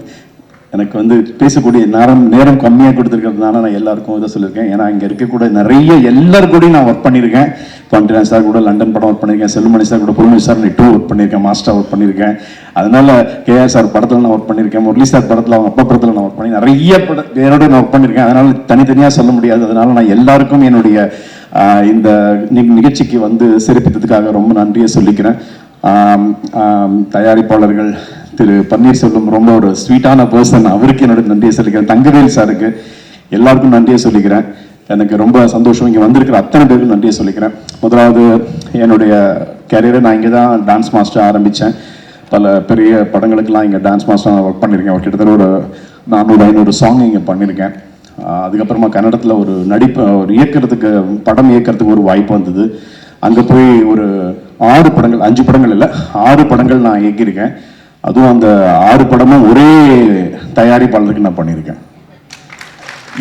எனக்கு வந்து பேசக்கூடிய நேரம் கம்மியாக கொடுத்துருக்கிறதுனால நான் எல்லாருக்கும் இதை சொல்லியிருக்கேன். ஏன்னா இங்கே இருக்கக்கூடிய நிறைய எல்லாரும் கூட நான் ஒர்க் பண்ணியிருக்கேன். பாண்டியன் சார் கூட லண்டன் படம் ஒர்க் பண்ணியிருக்கேன், செல்வமணி சார் கூட பொறுமை சார் 2 ஒர்க் பண்ணியிருக்கேன், மாஸ்டர் ஒர்க் பண்ணியிருக்கேன். அதனால கேஆர் சார் படத்தில் நான் ஒர்க் பண்ணியிருக்கேன், முரளி சார் படத்தில் அவங்க அப்பா படத்தில் நான் ஒர்க் பண்ணி நிறைய பேரோட நான் ஒர்க் பண்ணியிருக்கேன். அதனால தனித்தனியாக சொல்ல முடியாது. அதனால நான் எல்லாருக்கும் என்னுடைய இந்த நிகழ்ச்சிக்கு வந்து சிறப்பித்ததுக்காக ரொம்ப நன்றியை சொல்லிக்கிறேன். தயாரிப்பாளர்கள், திரு பன்னீர்செல்வம் ரொம்ப ஒரு ஸ்வீட்டான பர்சன், அவருக்கு என்னோட நன்றியை சொல்லிக்கிறேன். தங்கவேல் சாருக்கு எல்லாருக்கும் நன்றியை சொல்லிக்கிறேன். எனக்கு ரொம்ப சந்தோஷம். இங்கே வந்திருக்கிற அத்தனை பேருக்கும் நன்றியை சொல்லிக்கிறேன். முதலாவது என்னுடைய கேரியரை நான் இங்கே தான் டான்ஸ் மாஸ்டர் ஆரம்பித்தேன். பல பெரிய படங்களுக்கெல்லாம் இங்கே டான்ஸ் மாஸ்டர் ஒர்க் பண்ணியிருக்கேன். கிட்டத்தட்ட ஒரு 400-500 சாங் இங்கே பண்ணியிருக்கேன். அதுக்கப்புறமா கன்னடத்தில் ஒரு படம் இயக்கிறதுக்கு ஒரு வாய்ப்பு வந்தது. அங்கே போய் ஒரு 5 படங்கள் இல்லை 6 படங்கள் நான் இயக்கியிருக்கேன். அதுவும் அந்த 6 படமும் ஒரே தயாரிப்பாளருக்கு நான் பண்ணியிருக்கேன்.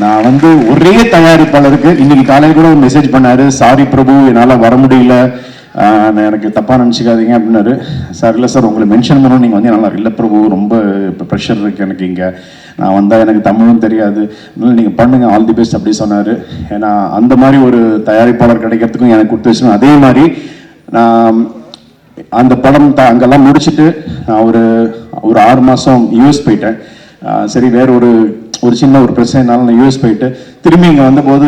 நான் ஒரே தயாரிப்பாளருக்கு இன்னைக்கு காலையில் கூட ஒரு மெசேஜ் பண்ணாரு, சாரி பிரபு என்னால் வர முடியல, எனக்கு தப்பாக நினச்சிக்காதீங்க அப்படின்னாரு. சார் இல்லை சார் உங்களை மென்ஷன் பண்ணணும், நீங்கள் நல்லா இல்லை பிரபு ரொம்ப இப்போ ப்ரெஷர் இருக்குது எனக்கு இங்கே, நான் வந்தால் எனக்கு தமிழும் தெரியாது, அதனால நீங்கள் பண்ணுங்கள், ஆல் தி பெஸ்ட் அப்படி சொன்னார். ஏன்னா அந்த மாதிரி ஒரு தயாரிப்பாளர் கிடைக்கிறதுக்கும் எனக்கு கொடுத்து வச்சுக்கணும். அதே மாதிரி நான் அந்த படம் அங்கெல்லாம் முடிச்சுட்டு நான் ஒரு 6 மாதம் யூஎஸ் போயிட்டேன். சரி வேற ஒரு சின்ன ஒரு பிரச்சனைனால நான் யூஎஸ் போயிட்டு திரும்பி இங்கே வந்தபோது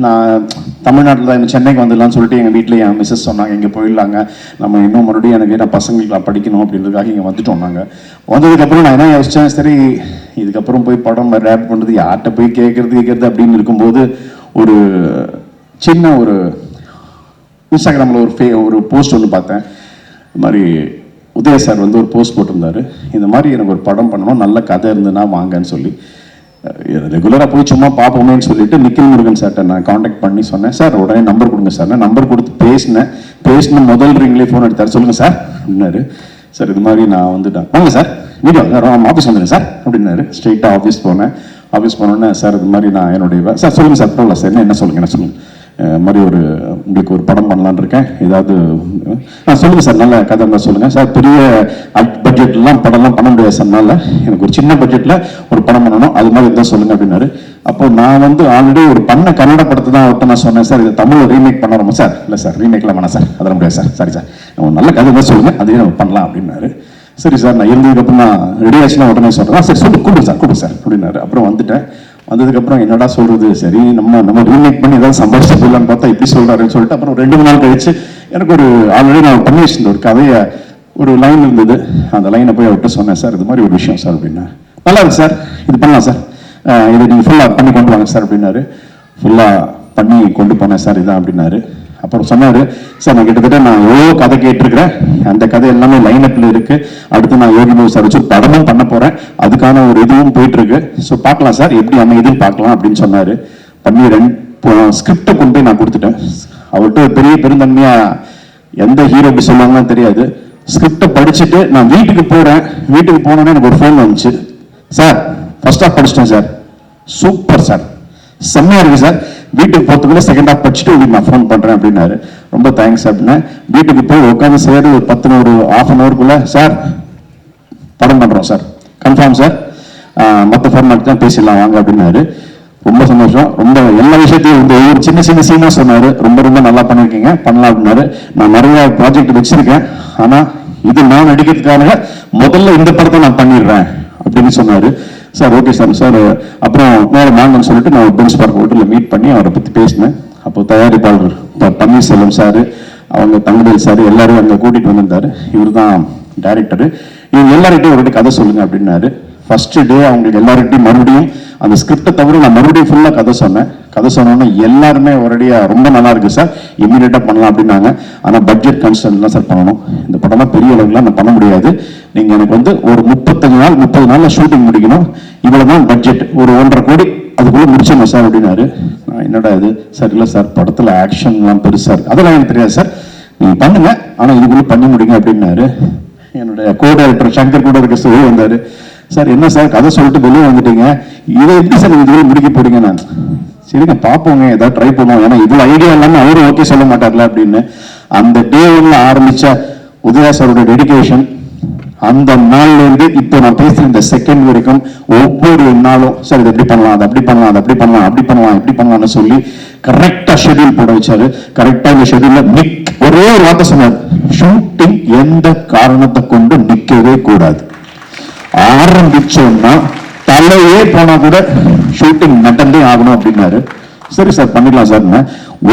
நான் தமிழ்நாட்டில் தான் சென்னைக்கு வந்துடலான்னு சொல்லிட்டு எங்கள் வீட்டில் என் மிஸ்ஸஸ் சொன்னாங்க, இங்கே போயிடலாங்க, நம்ம இன்னும் மறுபடியும் எனக்கு நான் பசங்களுக்கு படிக்கணும் அப்படின்றதுக்காக இங்கே வந்துட்டோம். நாங்கள் வந்ததுக்கப்புறம் நான் என்ன யோசித்தேன், சரி இதுக்கப்புறம் போய் படம் ரேப் பண்ணுறது யார்கிட்ட போய் கேட்குறது அப்படின்னு இருக்கும்போது ஒரு சின்ன ஒரு இன்ஸ்டாகிராமில் ஒரு போஸ்ட் ஒன்று பார்த்தேன். இது மாதிரி உதய சார் ஒரு போஸ்ட் போட்டிருந்தாரு, இந்த மாதிரி எனக்கு ஒரு படம் பண்ணணும், நல்ல கதை இருந்ததுன்னா வாங்கன்னு சொல்லி. ரெகுலராக போய் சும்மா பார்ப்போமேன்னு சொல்லிட்டு நிக்கில் முருகன் சார்கிட்ட நான் காண்டாக்ட் பண்ணி சொன்னேன், சார் உடனே நம்பர் கொடுங்க சார். நான் நம்பர் கொடுத்து பேசின முதல் ரிங்லேயே ஃபோன் எடுத்தார். சொல்லுங்கள் சார் அப்படின்னாரு. சார் இது மாதிரி நான் வந்துட்டேன், வாங்க சார் வீடியோ ஆஃபீஸ் வந்துடுங்க சார் அப்படின்னாரு. ஸ்ட்ரெயிட்டாக ஆஃபீஸ் போனேன். ஆஃபீஸ் போனோன்னே சார் இது மாதிரி நான் என்னுடைய சார் சொல்லுங்கள் சார் பரவாயில்ல சார் என்ன சொல்லுங்கள் மாதிரி உங்களுக்கு ஒரு படம் பண்ணலான்னு இருக்கேன், ஏதாவது சொல்லுங்கள் சார் நல்ல கதை இருந்தால் சொல்லுங்கள் சார். பெரிய பட்ஜெட்லாம் படம்லாம் பண்ண முடியாது சார், எனக்கு ஒரு சின்ன பட்ஜெட்டில் ஒரு படம் பண்ணணும், அது மாதிரி இருந்தால் சொல்லுங்கள் அப்படின்னாரு. அப்போ நான் ஆல்ரெடி ஒரு பண்ண கன்னட படத்தை தான் அவர்கிட்ட நான் சொன்னேன், சார் இது தமிழ் ரீமேக் பண்ணணுமா சார்? இல்லை சார் ரீமேக்லாம் வேணாம் சார், அதெல்லாம் முடியாது சார், சரி சார் நல்ல கதை இருந்தால் சொல்லுங்கள், அதையும் நம்ம பண்ணலாம் அப்படின்னாரு. சரி சார் நான் இருந்ததுக்கப்புறம் நான் ரெடி ஆச்சுன்னா உடனே சொல்கிறேன், சரி கூப்பிடு சார் அப்படின்னாரு. அப்புறம் வந்ததுக்கப்புறம் என்னடா சொல்றது, சரி நம்ம ரீமேக் பண்ணி ஏதாவது சம்பாதிச்சு போயிடலான்னு பார்த்தா இப்படி சொல்றாருன்னு சொல்லிட்டு அப்புறம் 2-3 நாள் கழிச்சு எனக்கு ஆல்ரெடி நான் பண்ணி வச்சிருந்த ஒரு கதையை ஒரு லைன் இருந்தது, அந்த லைனை போய் அவர்கிட்ட சொன்னேன், சார் இது மாதிரி ஒரு விஷயம் சார் அப்படின்னா. நல்லா இருக்கு சார், இது பண்ணலாம் சார், இதை நீங்கள் ஃபுல்லாக பண்ணி கொண்டு வாங்க சார் அப்படின்னாரு. ஃபுல்லாக பண்ணி கொண்டு போனேன் சார் இதான் அப்படின்னாரு. அப்புறம் சொன்னாரு, சார் நான் கிட்டத்தட்ட நான் எவ்வளோ கதை கேட்டிருக்கிறேன், அந்த கதை எல்லாமே லைனப்பில் இருக்கு, அடுத்து நான் யோகி பாபு சார் வச்சு படமும் பண்ண போறேன், அதுக்கான ஒரு இதுவும் போயிட்டு இருக்கு, ஸோ பார்க்கலாம் சார் எப்படி அமையுதுன்னு பார்க்கலாம் அப்படின்னு சொன்னாரு. பண்ணி ஸ்கிரிப்டை கொண்டு போய் நான் கொடுத்துட்டேன். அவர்கிட்ட பெரிய பெருந்தன்மையா எந்த ஹீரோ அப்படி சொல்லுவாங்கன்னு தெரியாது. ஸ்கிரிப்டை படிச்சுட்டு நான் வீட்டுக்கு போறேன். வீட்டுக்கு போனோன்னே எனக்கு ஒரு ஃபோன் வந்துச்சு, சார் ஃபர்ஸ்ட் ஹாஃப் படிச்சிட்டேன் சார், சூப்பர் சார், செம்மையா இருக்கு சார், வீட்டுக்கு போறதுக்குள்ள செகண்ட் ஹாஃப் படிச்சுட்டு உங்களுக்கு நான் ஃபோன் பண்றேன் அப்படின்னாரு. ரொம்ப தேங்க்ஸ் அப்படின்னா வீட்டுக்கு போய் உட்காந்து சேரு ஒரு 10 1/2 ஹவருக்குள்ள சார் படம் பண்றோம் சார், கன்ஃபார்ம் சார், மற்ற ஃபார்மேட் தான் பேசிடலாம் வாங்க அப்படின்னாரு. ரொம்ப சந்தோஷம். ரொம்ப எல்லா விஷயத்தையும் ஒரு சின்ன சீனா சொன்னாரு, ரொம்ப நல்லா பண்ணிருக்கீங்க, பண்ணலாம் அப்படின்னாரு. நான் நிறைய ப்ராஜெக்ட் வச்சிருக்கேன், ஆனா இது நான் நடிக்கிறதுக்காக முதல்ல இந்த படத்தை நான் பண்ணிடுறேன் அப்படின்னு சொன்னாரு. சார் ஓகே சார் அப்புறம் வேற வாங்கன்னு சொல்லிட்டு நான் பென்ஸ் பார்க் ஹோட்டலில் மீட் பண்ணி அவரை பற்றி பேசினேன். அப்போ தயாரிப்பாளர் பன்னீர்செல்வம் சார், அவங்க தங்கவேல் சார் எல்லாரும் அங்கே கூட்டிட்டு வந்திருந்தாரு. இவர் தான் டைரக்டரு. இவங்க எல்லார்கிட்டையும் ஒரு கதை சொல்லுங்க அப்படின்னாரு. ஃபர்ஸ்ட் டே அவங்களுக்கு எல்லார்கிட்டையும் மறுபடியும் அந்த ஸ்கிரிப்டை தவிர நான் மறுபடியும் ஃபுல்லாக கதை சொன்னோன்னா எல்லாருமே ஒரேடியா ரொம்ப நல்லா இருக்கு சார், இமீடியட்டா பண்ணலாம் அப்படின்னாங்க. ஆனால் பட்ஜெட் கன்ஸ்டன்ட் தான் சார் பண்ணணும், இந்த படம்லாம் பெரிய அளவுக்குலாம் நான் பண்ண முடியாது, நீங்க எனக்கு ஒரு 30 நாள்ல ஷூட்டிங் முடிக்கணும், இவ்வளவுதான் பட்ஜெட், ஒரு 1.5 கோடி அதுக்குள்ள முடிச்சிடணும் சார் அப்படின்னாரு. என்னடா இது சார், இல்லை சார் படத்துல ஆக்ஷன்லாம் பெருசா இருக்கு, அதெல்லாம் எனக்கு தெரியாது சார், நீங்க பண்ணுங்க ஆனா இதுக்குள்ள பண்ணி முடிங்க அப்படின்னாரு. என்னுடைய கோ டைரக்டர் சங்கர் கூட இருக்க சொல்லி வந்தாரு, சார் என்ன சார் கதை சொல்லிட்டு வெளியே வந்துட்டீங்க, இதை எப்படி சார் இதுல முடிக்க போறீங்க? நான் சரிங்க பார்ப்போங்க, ஏதாவது ட்ரை பண்ணுவோம், ஏன்னா இதுல ஐடியா இல்லாம அவரும் ஓகே சொல்ல மாட்டார்ல அப்படின்னு. அந்த டே 1 ஆரம்பிச்ச உதயா சாரோட டெடிகேஷன், அந்த நாள்ல இருந்து இப்போ நான் பேசுற இந்த செகண்ட் வரைக்கும் ஒவ்வொரு நாளும் சார் இது எப்படி பண்ணலாம், அது அப்படி பண்ணலாம், அது அப்படி பண்ணலாம், அப்படி பண்ணலாம், இப்படி பண்ணலாம்னு சொல்லி கரெக்டா ஷெட்யூல் போட வச்சாரு. கரெக்டா இந்த ஷெட்யூல்ல ஒரே ஒரு வார்த்தை சொன்னார், ஷூட்டிங் எந்த காரணத்தை கொண்டு நிக்கவே கூடாது, ஆரம்பிச்சோம்னா தலையே போனா கூட ஷூட்டிங் நடந்தே ஆகணும் அப்படின்னாரு. சரி சார் பண்ணிடலாம் சார்.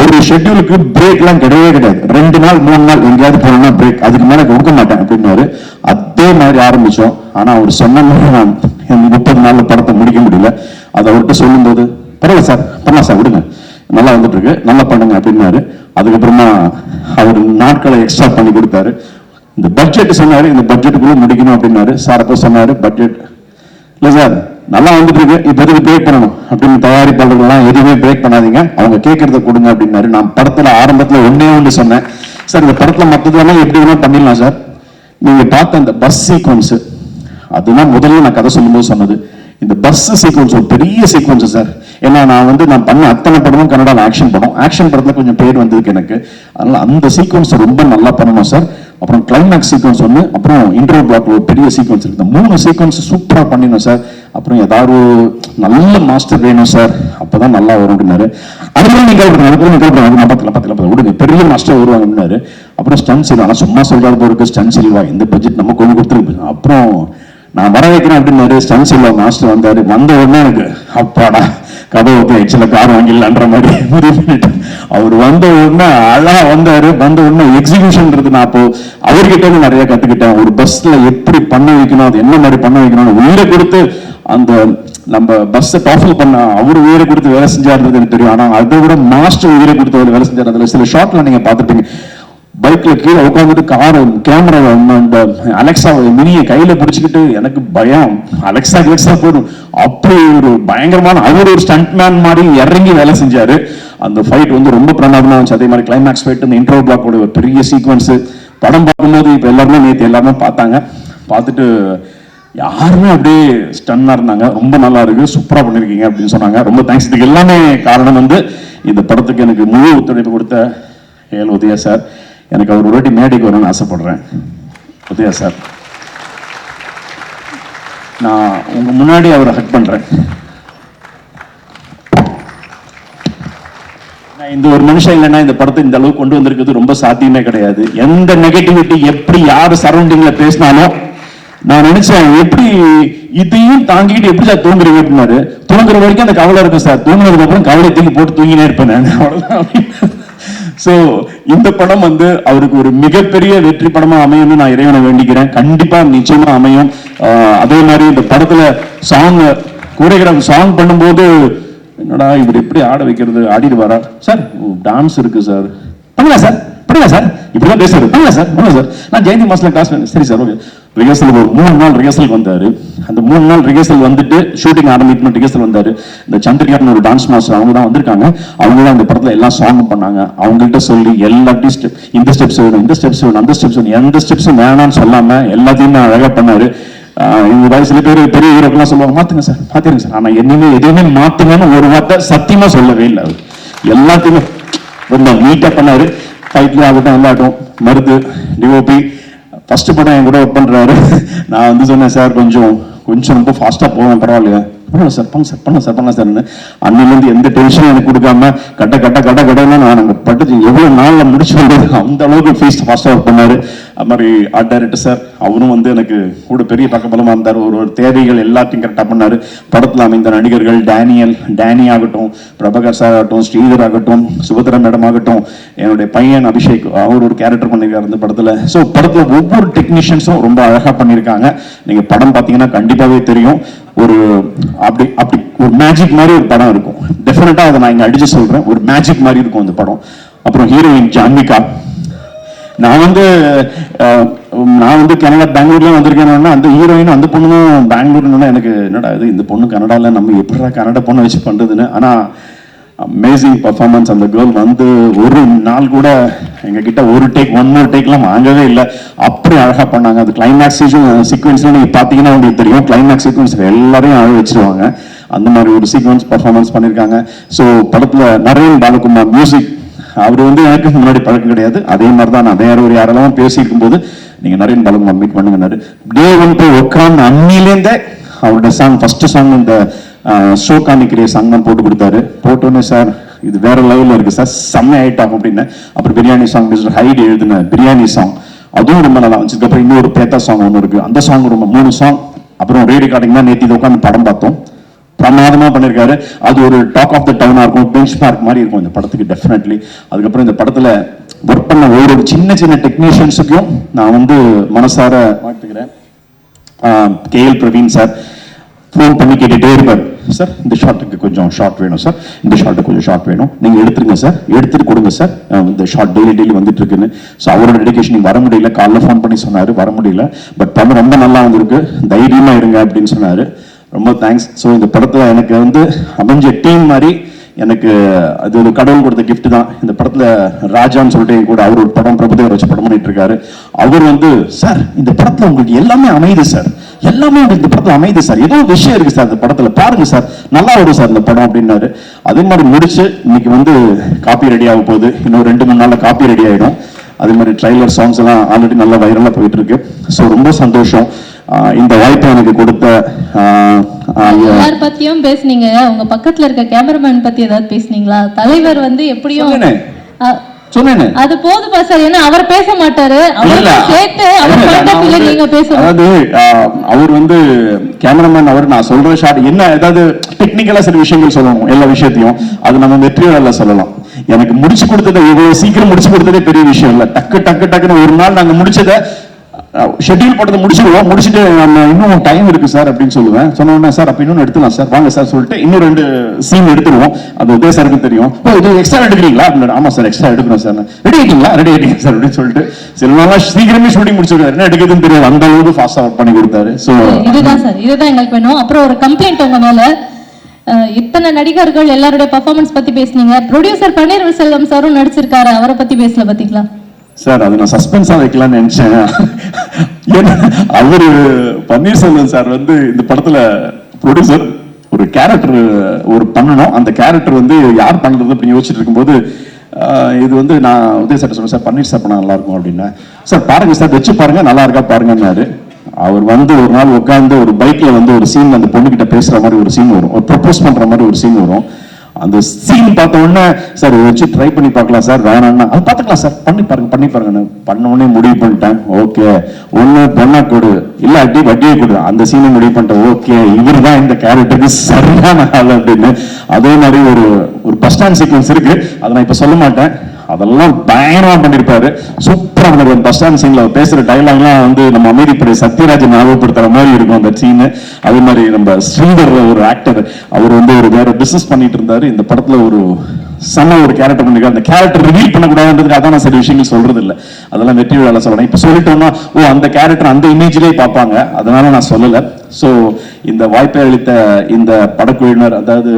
ஒரு ஷெட்யூலுக்கு பிரேக்லாம் கிடையவே கிடையாது. 2 நாள் 3 நாள் எங்கேயாவது போனோம்னா பிரேக், அதுக்கு மேலே கொடுக்க மாட்டேன் அப்படின்னாரு. அதே மாதிரி ஆரம்பிச்சோம். ஆனா அவர் சொன்ன மாதிரி நான் 30 நாள்ல படத்தை முடிக்க முடியல. அதை அவர்கிட்ட சொல்லும்போது பரவாயில்ல சார் பண்ணலாம் சார், விடுங்க நல்லா வந்துட்டு இருக்கு, நல்லா பண்ணுங்க அப்படின்னாரு. அதுக்கப்புறமா அவர் நாட்களை எக்ஸ்ட்ரா பண்ணி கொடுத்தாரு. இந்த பட்ஜெட் சொன்னாரு, இந்த பட்ஜெட்டுக்குள்ள முடிக்கணும் அப்படின்னாரு. சார் அப்போ சொன்னாரு பட்ஜெட் இல்லை சார் நல்லா வந்துட்டு இருக்கு, இப்போ எதுக்கு பிரேக் பண்ணணும் அப்படின்னு தயாரிப்பாளர்கள்லாம் எதுவுமே பிரேக் பண்ணாதீங்க, அவங்க கேட்கறத கொடுங்க அப்படின்னாரு. நான் படத்துல ஆரம்பத்துல ஒண்ணே சொன்னேன், சார் இந்த படத்துல மற்றதெல்லாம் எப்படி வேணா பண்ணிடலாம் சார், நீங்க பார்த்த அந்த பஸ் சீக்வன்ஸ் அதுதான் முதல்ல நான் கதை சொல்லும்போது சொன்னது. இந்த பஸ் சீக்வன்ஸ் ஒரு பெரிய சீக்வன்ஸ் சார். ஏன்னா நான் பண்ண அத்தனை படமும் கன்னடாவில் ஆக்ஷன் படம், ஆக்ஷன் படத்துல கொஞ்சம் பேர் வந்ததுக்கு எனக்கு. அதனால அந்த சீக்வன்ஸ் ரொம்ப நல்லா பண்ணணும் சார். அப்புறம் கிளைமேக்ஸ் சீக்வன்ஸ் ஒன்று, அப்புறம் இன்டர்வல் பிளாக்ல ஒரு பெரிய சீக்வன்ஸ் இருக்கு. 3 சீக்வன்ஸ் சூப்பரா பண்ணிடணும் சார். அப்புறம் ஏதாவது நல்ல மாஸ்டர் வேணும் சார், அப்பதான் நல்லா வரும் அப்படின்னாரு. அதுக்குள்ள நீங்க விடுங்க பெரிய மாஸ்டர் வருவாங்க அப்படின்னாரு. அப்புறம் ஸ்டன் சில்வா, ஆனா சும்மா சொல்றாரு போருக்கு ஸ்டன் சில்வா இந்த பட்ஜெட் நம்ம கொஞ்சம் கொடுத்துருக்கு. அப்புறம் நான் வர வைக்கிறேன் அப்படின்னாரு. ஸ்டன் சில்வா மாஸ்டர் வந்தாரு. வந்த உடனே எனக்கு அப்பாடா கதை ஓகே ஆக்சுவலா கார் வாங்கிடலான்ற மாதிரி முடிவு பண்ணிட்டேன். அவர் வந்த உடனே அழகா வந்தாரு. வந்த உடனே எக்ஸிகியூஷன்ன்றது நான் அப்போ அவர்கிட்ட இருந்து நிறைய கத்துக்கிட்டேன். ஒரு பஸ்ல எப்படி பண்ண வைக்கணும், அது என்ன மாதிரி பண்ண வைக்கணும், உயிரை கொடுத்து அந்த நம்ம பஸ் டாஃபில் பண்ண அவரு உயிரை கொடுத்து வேலை செஞ்சாருன்றது எனக்கு தெரியும். ஆனா அதை விட மாஸ்டர் உயிரை கொடுத்து அவர் வேலை செஞ்சார். அதுல சில ஷாட்ல நீங்க பாத்துட்டீங்க, பைக்ல கீழே உட்காந்துட்டு காரு கேமரா அந்த அலெக்சா மினியை கையில பிடிச்சிக்கிட்டு எனக்கு பயம், அலெக்சா போயிடும் அப்படி ஒரு பயங்கரமான அவர் ஒரு ஸ்டண்ட் மேன் மாதிரி இறங்கி வேலை செஞ்சாரு. அந்த ஃபைட் ரொம்ப பிரமாதமா இருந்துச்சு. அதே மாதிரி கிளைமேக்ஸ் ஃபைட், இந்த இன்ட்ரோ பிளாக்கோட ஒரு பெரிய சீக்வன்ஸ் படம் பார்க்கும்போது இப்ப எல்லாருமே நேற்று எல்லாருமே பார்த்தாங்க. பார்த்துட்டு யாருமே அப்படியே ஸ்டன்னா இருந்தாங்க. ரொம்ப நல்லா இருக்கு, சூப்பரா பண்ணிருக்கீங்க அப்படின்னு சொன்னாங்க. ரொம்ப தேங்க்ஸ். இதுக்கு எல்லாமே காரணம் இந்த படத்துக்கு எனக்கு முழு ஒத்துழைப்பு கொடுத்த ஏஎல் உதயா சார். எனக்கு அவர் ஒரு வாட்டி மேடைக்கு வரணும்னு ஆசைப்படுறேன். உதயா சார், நான் உங்க முன்னாடி அவரை ஹக் பண்றேன். இந்த ஒரு மனுஷன் இல்லைன்னா இந்த படத்தை இந்த அளவுக்கு கொண்டு வந்திருக்கிறது ரொம்ப சாத்தியமே கிடையாது. எந்த நெகட்டிவிட்டி எப்படி யாரு சரௌண்டிங்ல பேசினாலும் நான் நினைச்சேன் எப்படி இதையும் தாங்கிட்டு எப்படி சார் தூங்குறீங்க அப்படின்னாரு. தூங்குற வரைக்கும் அந்த கவலை இருக்கும் சார், தூங்குனதுக்கு அப்புறம் கவலை தூக்கி போட்டு தூங்கினே இருப்பேன் நான், அவ்வளவுதான். சோ இந்த படம் அவருக்கு ஒரு மிகப்பெரிய வெற்றி படமா அமையும்னு நான் இறைவனை வேண்டிக்கிறேன். கண்டிப்பா நிச்சயமா அமையும். அதே மாதிரி இந்த படத்துல சாங் கோரியோகிராஃப் சாங் பண்ணும்போது என்னடா இவர் எப்படி ஆட வைக்கிறது, ஆடிட்டு வரா சார், டான்ஸ் இருக்கு சார், பண்ணலாம் சார் சார் இப்படிதான் பேசுறது, பண்ணலாம் சார் நான் ஜெயந்தி மாஸ்ல கிளாஸ் சரி சார் ஓகே. ரிஹர்சல் ஒரு 3 நாள் ரிஹர்சல் வந்தாரு. அந்த 3 நாள் ரிஹர்சல் வந்துட்டு ஷூட்டிங் ஆரம்பிக்கணும் ரிஹர்சல் வந்தாரு. இந்த சந்திரிகான்னு ஒரு டான்ஸ் மாஸ்டர் அவங்க தான் வந்திருக்காங்க. அவங்க தான் இந்த படத்துல எல்லாம் சாங் பண்ணாங்க. அவங்கள்ட்ட சொல்லி எல்லாத்தையும் ஸ்டெப், இந்த ஸ்டெப்ஸ் வேணும், இந்த ஸ்டெப்ஸ் வேணும், அந்த ஸ்டெப்ஸ் வேணும், எந்த ஸ்டெப்ஸும் வேணாம்னு சொல்லாம எல்லாத்தையும் அழகா பண்ணாரு. இந்த மாதிரி சில பேர் பெரிய ஹீரோக்கெல்லாம் சொல்லுவாங்க மாத்துங்க சார் மாத்திருங்க சார். ஆனா எதுவுமே மாத்துங்கன்னு ஒரு வார்த்தை சத்தியமா சொல்லவே இல்லை. அவர் எல்லாத்தையுமே ரொம்ப நீட்டா பண்ணாரு. ஃபைட்ல ஆகட்டும் எல்லாட்டும் மருது டிஓபி ஃபர்ஸ்ட் படம் என் கூட ஒர்க் பண்றாரு. நான் சொன்னேன் சார் கொஞ்சம் ரொம்ப ஃபாஸ்டா போவேன், பரவாயில்லையா, பண்ணலாம் சார் பண்ணலாம் சார். அன்னிலேருந்து எந்த டென்ஷனும் எனக்கு கொடுக்காம கடன்னு நான் அங்கே பட்டு எவ்வளவு நாள்ல முடிச்சு வந்தது அந்த அளவுக்கு ஃபாஸ்டா ஒர்க் பண்ணாரு. அது மாதிரி ஆர்ட் டைரக்டர் சார் அவரும் எனக்கு கூட பெரிய பக்கபலமா இருந்தார். ஒரு தேவைகள் எல்லாத்தையும் கரெக்டா பண்ணாரு. படத்துல அமைந்த நடிகர்கள் டேனி ஆகட்டும், பிரபாகர் சார் ஆகட்டும், ஸ்ரீதர் ஆகட்டும், சுபத்ரா மேடம் ஆகட்டும், என்னுடைய பையன் அபிஷேக் அவர் ஒரு கேரக்டர் பண்ணிருக்காரு இந்த படத்துல. ஸோ படத்துல ஒவ்வொரு டெக்னீஷியன்ஸும் ரொம்ப அழகா பண்ணியிருக்காங்க. நீங்க படம் பார்த்தீங்கன்னா கண்டிப்பாவே தெரியும். ஒரு அப்படி ஒரு மேஜிக் மாதிரி ஒரு படம் இருக்கும். டெஃபினட்டா அதை நான் இங்க அடிச்சு சொல்றேன், ஒரு மேஜிக் மாதிரி இருக்கும் அந்த படம். அப்புறம் ஹீரோயின் ஜான்விகா, நான் கனடா பெங்களூர்ல வந்திருக்கேன். அந்த ஹீரோயின் அந்த பொண்ணும் பெங்களூர்னா எனக்கு என்னடா இது இந்த பொண்ணு கனடால நம்ம எப்படிடா கனடா பொண்ணை வச்சு பண்றதுன்னு. ஆனா அமேசிங் பர்ஃபார்மன்ஸ். அந்த கேர்ள் ஒரு நாள் கூட எங்க கிட்ட ஒரு டேக் 1 more டேக்லாம் வாங்கவே இல்லை. அப்படி அழகா பண்ணாங்க. அது கிளைமேக்ஸ் சீக்வன்ஸ்ல நீங்க பாத்தீங்கன்னா உங்களுக்கு தெரியும், கிளைமேக்ஸ் சீக்வன்ஸ் எல்லாரையும் அழ வச்சிருவாங்க. அந்த மாதிரி ஒரு சீக்வன்ஸ் பர்ஃபார்மன்ஸ் பண்ணிருக்காங்க. ஸோ படத்துல நரேன் பாலகுமார் மியூசிக், அவர் எனக்கு முன்னாடி பழக்கம் கிடையாது. அதே மாதிரி தான் நான் வேற ஒரு யாரெல்லாம் பேசியிருக்கும் போது நீங்க நரேன் பாலகுமார் மீட் பண்ணுங்க. டே 1 போய் உட்காந்து அன்னிலேருந்தே அவருடைய சாங் ஃபர்ஸ்ட் சாங் இந்த ஷோகானிக்கிற சாங் தான் போட்டு கொடுத்தாரு. போட்டோன்னே சார் இது வேற லெவலில் இருக்கு சார், செம்ம ஐட்டம் அப்படின்னு. அப்புறம் பிரியாணி சாங் மிஸ்டர் ஹைட் எழுதின பிரியாணி சாங் அதுவும் ரொம்ப நல்லா வந்துச்சு. அப்புறம் இன்னொரு பேத்தா சாங் ஒன்று இருக்கு, அந்த சாங் ரொம்ப 3 சாங். அப்புறம் ரேடியோ கார்டிங் தான் நேற்று இதை உட்காந்து படம் பார்த்தோம். பிரமாதமா பண்ணியிருக்காரு. அது ஒரு டாக் ஆஃப் த டவுனா இருக்கும், பெஞ்ச் மார்க் மாதிரி இருக்கும் இந்த படத்துக்கு டெஃபினெட்லி. அதுக்கப்புறம் இந்த படத்துல ஒர்க் பண்ண ஒரு சின்ன சின்ன டெக்னீஷியன்ஸுக்கும் நான் வந்து மனசார வாழ்த்துக்கிறேன். கேஎல் பிரவீன் சார் ஃபோன் பண்ணி கேட்டுட்டே இருப்பார், சார் இந்த ஷாட்டுக்கு கொஞ்சம் ஷார்ட் வேணும் சார், இந்த ஷாட்டுக்கு கொஞ்சம் ஷார்ட் வேணும், நீங்க எடுத்துருங்க சார், எடுத்துட்டு கொடுங்க சார், இந்த ஷார்ட் டெய்லி வந்துட்டு இருக்குன்னு. ஸோ அவரோட டெடிகேஷன் வர முடியல, காலைல ஃபோன் பண்ணி சொன்னாரு வர முடியல, பட் படம் ரொம்ப நல்லா வந்திருக்கு, தைரியமா இருங்க அப்படின்னு சொன்னாரு. ரொம்ப தேங்க்ஸ். ஸோ இந்த படத்துல எனக்கு வந்து அமைஞ்ச டீம் மாதிரி எனக்கு அது ஒரு கடவுள் கொடுத்த கிஃப்ட் தான். இந்த படத்துல ராஜான்னு சொல்லிட்டு கூட அவர் ஒரு படம் பிரபுதேவர் வச்சு படம் பண்ணிட்டு இருக்காரு. அவர் வந்து சார் இந்த படத்துல உங்களுக்கு எல்லாமே அமையுது சார், எல்லாமே உங்களுக்கு இந்த படத்துல அமையுது சார், ஏதோ விஷயம் இருக்கு சார் இந்த படத்துல பாருங்க சார், நல்லா வரும் சார் இந்த படம் அப்படின்னாரு. அதே மாதிரி முடிச்சு இன்னைக்கு வந்து காப்பி ரெடி ஆக போகுது, இன்னும் 2-3 நாள்ல காப்பி ரெடி ஆயிடும். அதே மாதிரி ட்ரைலர் சாங்ஸ் எல்லாம் ஆல்ரெடி நல்லா வைரலா போயிட்டு இருக்கு. ஸோ ரொம்ப சந்தோஷம் இந்த வாய்ப்பை எனக்கு கொடுத்த. யார் பத்தியும் பேசுனீங்க, உங்க பக்கத்துல இருக்க கேமராமேன் பத்தி ஏதாவது பேசுனீங்களா? தலைவர் வந்து எப்படியும் சொன்னேன், அது போதுமா சார்? ஏன்னா அவர் பேச மாட்டாரு, சேர்த்து அவர் நீங்க பேசணும். அதாவது அவர் வந்து கேமராமேன், அவர் நான் சொல்ற ஷாட் என்ன ஏதாவது டெக்னிக்கலா சில விஷயங்கள் சொல்லணும், எல்லா விஷயத்தையும் அது நம்ம வெற்றியாளர்ல சொல்லலாம். எனக்கு முடிச்சு கொடுத்ததை இவ்வளவு சீக்கிரம் முடிச்சு கொடுத்ததே பெரிய விஷயம் இல்ல. டக்குன்னு ஒரு நாள் நாங்க முடிச்சதை ஷெட்யூல் போட்டதை முடிச்சிடுவோம், முடிச்சுட்டு நம்ம இன்னும் டைம் இருக்கு சார் அப்படின்னு சொல்லுவேன். சொன்னோன்னா சார் அப்ப இன்னொன்று எடுத்துலாம் சார், வாங்க சார் சொல்லிட்டு இன்னும் 2 சீன் எடுத்துருவோம். அது உதய சாருக்கு தெரியும். இது எக்ஸ்ட்ரா எடுக்கிறீங்களா அப்படின்னு. ஆமா சார் எக்ஸ்ட்ரா எடுக்கணும் சார். ரெடி ஆயிட்டீங்களா? ரெடி ஆயிட்டீங்க சார் அப்படின்னு சொல்லிட்டு சில நாளா சீக்கிரமே ஷூட்டிங் முடிச்சிருக்காரு. என்ன எடுக்கிறதுன்னு தெரியாது, அந்த அளவுக்கு ஃபாஸ்டா ஒர்க் பண்ணி கொடுத்தாரு. ஸோ இதுதான் சார், இதுதான் எங்களுக்கு வேணும். அப்புறம் ஒரு கம்ப்ளைண்ட் உங்க மேல, இத்தனை நடிகர்கள் எல்லாருடைய பர்ஃபார்மன்ஸ் பத்தி பேசுனீங்க, ப்ரொடியூசர் பன்னீர்செல்வம் சாரும் நடிச்சிருக்காரு, அவரை பத்தி பேசல பாத்தீங்களா? சார் அது நான் சஸ்பென்ஸா வைக்கலாம்னு நினைச்சேன். அவரு பன்னீர்செல்வம் சார் வந்து இந்த படத்துல ப்ரொடியூசர் ஒரு கேரக்டர் ஒரு பண்ணணும், அந்த கேரக்டர் வந்து யார் பண்றது அப்படின்னு யோசிச்சுட்டு இருக்கும்போது இது வந்து நான் உதய சார் சொன்னேன், சார் பன்னீர் சார் பண்ண நல்லா இருக்கும் அப்படின்னா, சார் பாருங்க சார் வச்சு பாருங்க நல்லா இருக்கா பாருங்கன்னாரு. அவர் வந்து ஒரு நாள் உட்காந்து ஒரு பைக்ல வந்து ஒரு சீன் அந்த பொண்ணுகிட்ட பேசுற மாதிரி ஒரு சீன் வரும், ஒரு ப்ரப்போஸ் பண்ற மாதிரி ஒரு சீன் வரும். அந்த சீன் பார்த்த உடனே சார் வச்சு ட்ரை பண்ணி பார்க்கலாம் சார், வேணாம்னா அது பார்த்துக்கலாம் சார், பண்ணி பாருங்க பண்ண உடனே முடிவு பண்ணிட்டேன். ஓகே ஒண்ணு பொண்ணா கொடு இல்லாட்டி வட்டியை கொடு, அந்த சீனை முடிவு பண்ணிட்டேன். ஓகே இவர் தான் இந்த கேரக்டருக்கு சரியான ஆள் அப்படின்னு. அதே மாதிரி ஒரு பஸ் ஸ்டாண்ட் சீக்வன்ஸ் இருக்கு, அதை நான் இப்ப சொல்ல மாட்டேன், அதெல்லாம் பயங்கரமா பண்ணிருப்பாரு, சூப்பரா பண்ணிருப்பாரு. பஸ் ஸ்டாண்ட் சீன்ல பேசுற டைலாக்லாம் வந்து நம்ம அமைதிப்படை சத்யராஜன் ஞாபகப்படுத்துற மாதிரி இருக்கும் அந்த சீனு. அதே மாதிரி நம்ம ஸ்ரீதர் ஒரு ஆக்டர், அவர் வந்து ஒரு வேற பிசினஸ் பண்ணிட்டு இருந்தாரு, இந்த படத்துல ஒரு செம்ம ஒரு கேரக்டர் பண்ணிருக்காரு. அந்த கேரக்டர் ரிவீல் பண்ணக்கூடாதுன்றதுக்கு அதான் நான் சில விஷயங்கள் சொல்றது இல்லை, அதெல்லாம் வெற்றி விழால சொல்லணும். இப்ப சொல்லிட்டோம்னா அந்த கேரக்டர் அந்த இமேஜ்லயே பார்ப்பாங்க, அதனால நான் சொல்லல. ஸோ இந்த வாய்ப்பை அளித்த இந்த படக்குழுவினர், அதாவது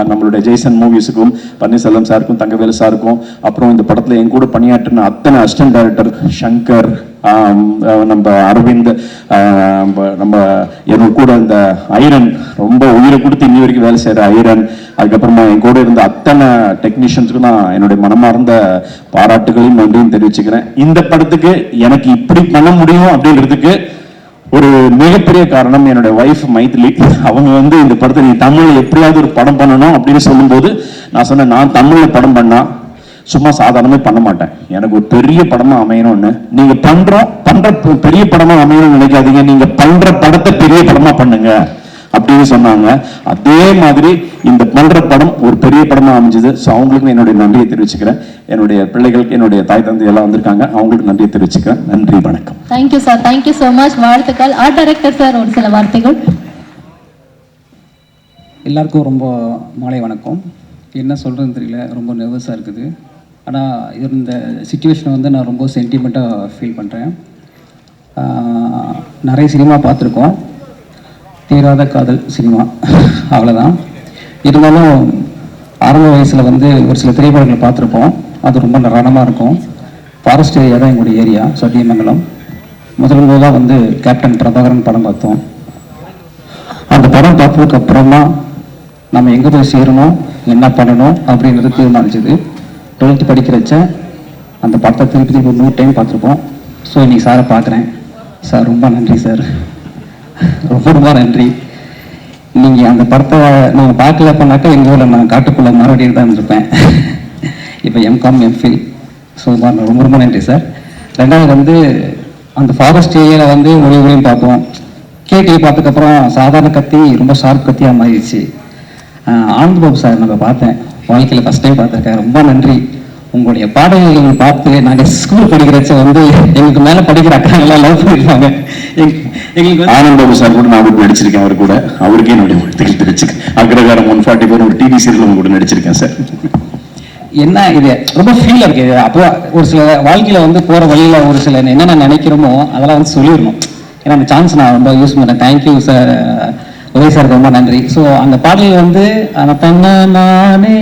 நம்மளுடைய ஜெய்சன் மூவிஸுக்கும் பன்னீர்செல்வம் சாருக்கும் தங்கவேலு சாருக்கும், அப்புறம் இந்த படத்துல என் கூட பணியாற்றின அத்தனை அசிஸ்டன்ட் டைரக்டர் சங்கர், நம்ம அரவிந்த், நம்ம என் கூட இந்த ஐரன், ரொம்ப உயிரை கொடுத்து இன்னி வரைக்கும் வேலை செய்யற ஐரன், அதுக்கப்புறமா என் கூட இருந்த அத்தனை டெக்னீஷியன்ஸுக்கும் நான் என்னுடைய மனமார்ந்த பாராட்டுகளையும் நன்றியும் தெரிவிச்சுக்கிறேன். இந்த படத்துக்கு எனக்கு இப்படி பண்ண முடியும் அப்படின்றதுக்கு ஒரு மிகப்பெரிய காரணம் என்னுடைய ஒய்ஃப் மைதிலி. அவங்க வந்து இந்த படத்தை நீ தமிழ்ல எப்படியாவது ஒரு படம் பண்ணணும் அப்படின்னு சொல்லும்போது நான் சொன்னேன், நான் தமிழ்ல படம் பண்ணா சும்மா சாதாரணமே பண்ண மாட்டேன், எனக்கு ஒரு பெரிய படமா அமையணும்னு. நீங்க பண்ற பெரிய படமா அமையணும்னு நினைக்காதீங்க, நீங்க பண்ற படத்தை பெரிய படமா பண்ணுங்க அப்படின்னு சொன்னாங்க. அதே மாதிரி இந்த பண்ற படம் ஒரு பெரிய படமா அமைஞ்சது. ஸோ அவங்களுக்கு என்னுடைய நன்றியை தெரிவிச்சுக்கிறேன். என்னுடைய பிள்ளைகளுக்கு என்னுடைய தாய் தந்தை எல்லாம் வந்திருக்காங்க, அவங்களுக்கு நன்றியை தெரிவிச்சுக்கிறேன். நன்றி, வணக்கம். Thank you sir, thank you so much. வாழ்த்துக்கள். ஆர்ட் டைரக்டர் சார் ஒரு சில வார்த்தைகள். எல்லாருக்கும் ரொம்ப மாலை வணக்கம். என்ன சொல்கிறதுன்னு தெரியல, ரொம்ப நர்வஸாக இருக்குது. ஆனால் இந்த சிச்சுவேஷனை வந்து நான் ரொம்ப சென்டிமெண்ட்டாக ஃபீல் பண்ணுறேன். நிறைய சினிமா பார்த்துருக்கோம், தீராத காதல் சினிமா அவ்வளோதான். இருந்தாலும் ஆரம்ப வயசில் வந்து ஒரு சில திரைப்படங்களை பார்த்துருப்போம், அது ரொம்ப நரணமாக இருக்கும். ஃபாரஸ்ட் ஏரியா தான் எங்களுடைய ஏரியா, சத்தியமங்கலம். முதலாக வந்து கேப்டன் பிரபாகரன் படம் பார்த்தோம். அந்த படம் பார்த்ததுக்கு அப்புறமா நம்ம எங்கே போய் சேரணும், என்ன பண்ணணும் அப்படின்றது தீர்மானிச்சது. 12th படிக்கிறச்ச அந்த படத்தை திருப்பி ஒரு 100 டைம் பார்த்துருப்போம். ஸோ இன்னைக்கு சாரை பார்க்குறேன். சார் ரொம்ப நன்றி சார், ரொம்ப நன்றி. நீங்கள் அந்த படத்தை நாங்கள் பார்க்கல பண்ணாக்கா எங்கள் ஊரில் நான் காட்டுக்குள்ளே மறுபடியும் தான் இருந்திருப்பேன். இப்போ எம்காம் எம்ஃபில். ஸோ ரொம்ப நன்றி சார். ரெண்டாவது வந்து அந்த ஃபாரஸ்ட் ஏரியாவில் வந்து ஒளியும் பார்ப்போம். கேடி பார்த்ததுக்கப்புறம் சாதாரண கத்தி ரொம்ப ஷார்ப் கத்தியாக மாறிடுச்சு. ஆனந்த் பாபு சார் நம்ம பார்த்தேன், வாழ்க்கையில் ஃபஸ்ட் டைம் பார்த்துருக்கேன். ரொம்ப நன்றி. உங்களுடைய பாடல்கள் பார்த்து நாங்கள் ஸ்கூல் படிக்கிறச்ச வந்து எங்களுக்கு மேலே படிக்கிற அக்காங்கெல்லாம் லவ் பண்ணிருப்பாங்க. எங்களுக்கு ஆனந்த் பாபு சார் கூட நான் கூட நடிச்சிருக்கேன். அவர் கூட அவருக்கே என்னுடைய வாழ்த்துக்கள் தெரிவிச்சுக்கேன். அக்ரகாரம் 144 ஒரு டிவி சீரியல் கூட நடிச்சிருக்கேன் சார். என்ன இது ரொம்ப ஃபீல் இருக்கு. அப்போ ஒரு சில வாழ்க்கையில வந்து போற வழியில ஒரு சில என்னென்ன நினைக்கிறோமோ அதெல்லாம் வந்து சொல்லிடணும். ஏன்னா அந்த சான்ஸ் நான் ரொம்ப யூஸ் பண்ணேன். தேங்க்யூ சார், உதய் சார், ரொம்ப நன்றி. ஸோ அந்த பாடல் வந்து அந்த தன்ன நானே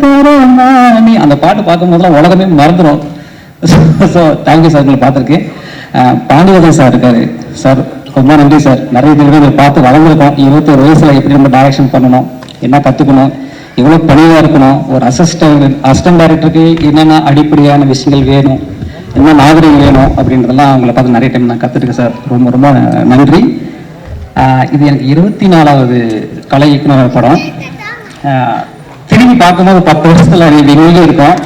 தரமானே அந்த பாட்டு பார்க்கும்போதெல்லாம் உலகமே மறந்துடும். ஸோ தேங்க்யூ சார், உங்களை பார்த்துருக்கேன். பாண்டியவதன் சார் இருக்காரு சார், ரொம்ப நன்றி சார். நிறைய தடவை பார்த்து வளர்ந்துருக்கோம். 21 வயசுல எப்படி நம்ம டைரக்ஷன் பண்ணணும், என்ன கற்றுக்கணும், எவ்வளோ பணிவாக இருக்கணும், ஒரு அசிஸ்டன்ட் டைரக்டருக்கு என்னென்ன அடிப்படையான விஷயங்கள் வேணும், என்ன நாகரிகம் வேணும் அப்படின்றதெல்லாம் அவங்கள பார்த்து நிறைய டைம் நான் கற்றுருக்கேன் சார். ரொம்ப ரொம்ப நன்றி. இது எனக்கு 24வது கலை இயக்குனர் படம். திரும்பி பார்க்கும்போது 10 வருஷத்தில் அது வெளியே இருக்கும்.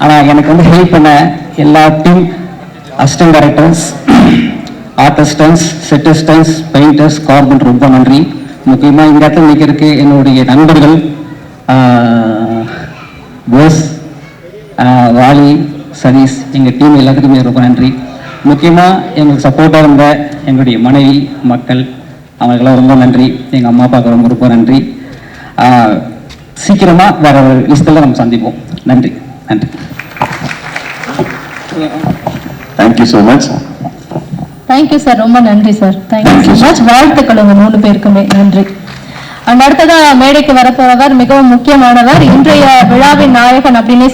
ஆனால் எனக்கு வந்து ஹெல்ப் பண்ண எல்லா டீம் அசிஸ்டன்ட் டைரக்டர்ஸ், ஆர்டிஸ்டன்ஸ், செட்டிஸ்டன்ஸ், பெயிண்டர்ஸ், கார்பன் ரொம்ப நன்றி. முக்கியமாக இந்த இடத்துல நிற்கிறதுக்கு என்னுடைய நண்பர்கள் போஸ், வாலி, சதீஷ், எங்கள் டீம் எல்லாத்துக்குமே ரொம்ப நன்றி. முக்கியமாக எங்களுக்கு சப்போர்ட்டாக இருந்த எங்களுடைய மனைவி, மக்கள், அவங்களுக்கெல்லாம் ரொம்ப நன்றி. எங்கள் அம்மா அப்பாவுக்கு ரொம்ப ரொம்ப நன்றி. சீக்கிரமாக வேற ஒரு லிஸ்ட்டில் நம்ம சந்திப்போம். நன்றி நன்றி. Thank you so much. Thank you sir, ரொம்ப நன்றி சார். Thank you so much. வாழ்த்துக்கள் உங்க 3 பேருக்குமே. நன்றி. அடுத்ததா மேடைக்கு வரப்போறவர் மிகவும் முக்கியமானவர், இன்றைய விழாவின் நாயகன் அப்படின்னு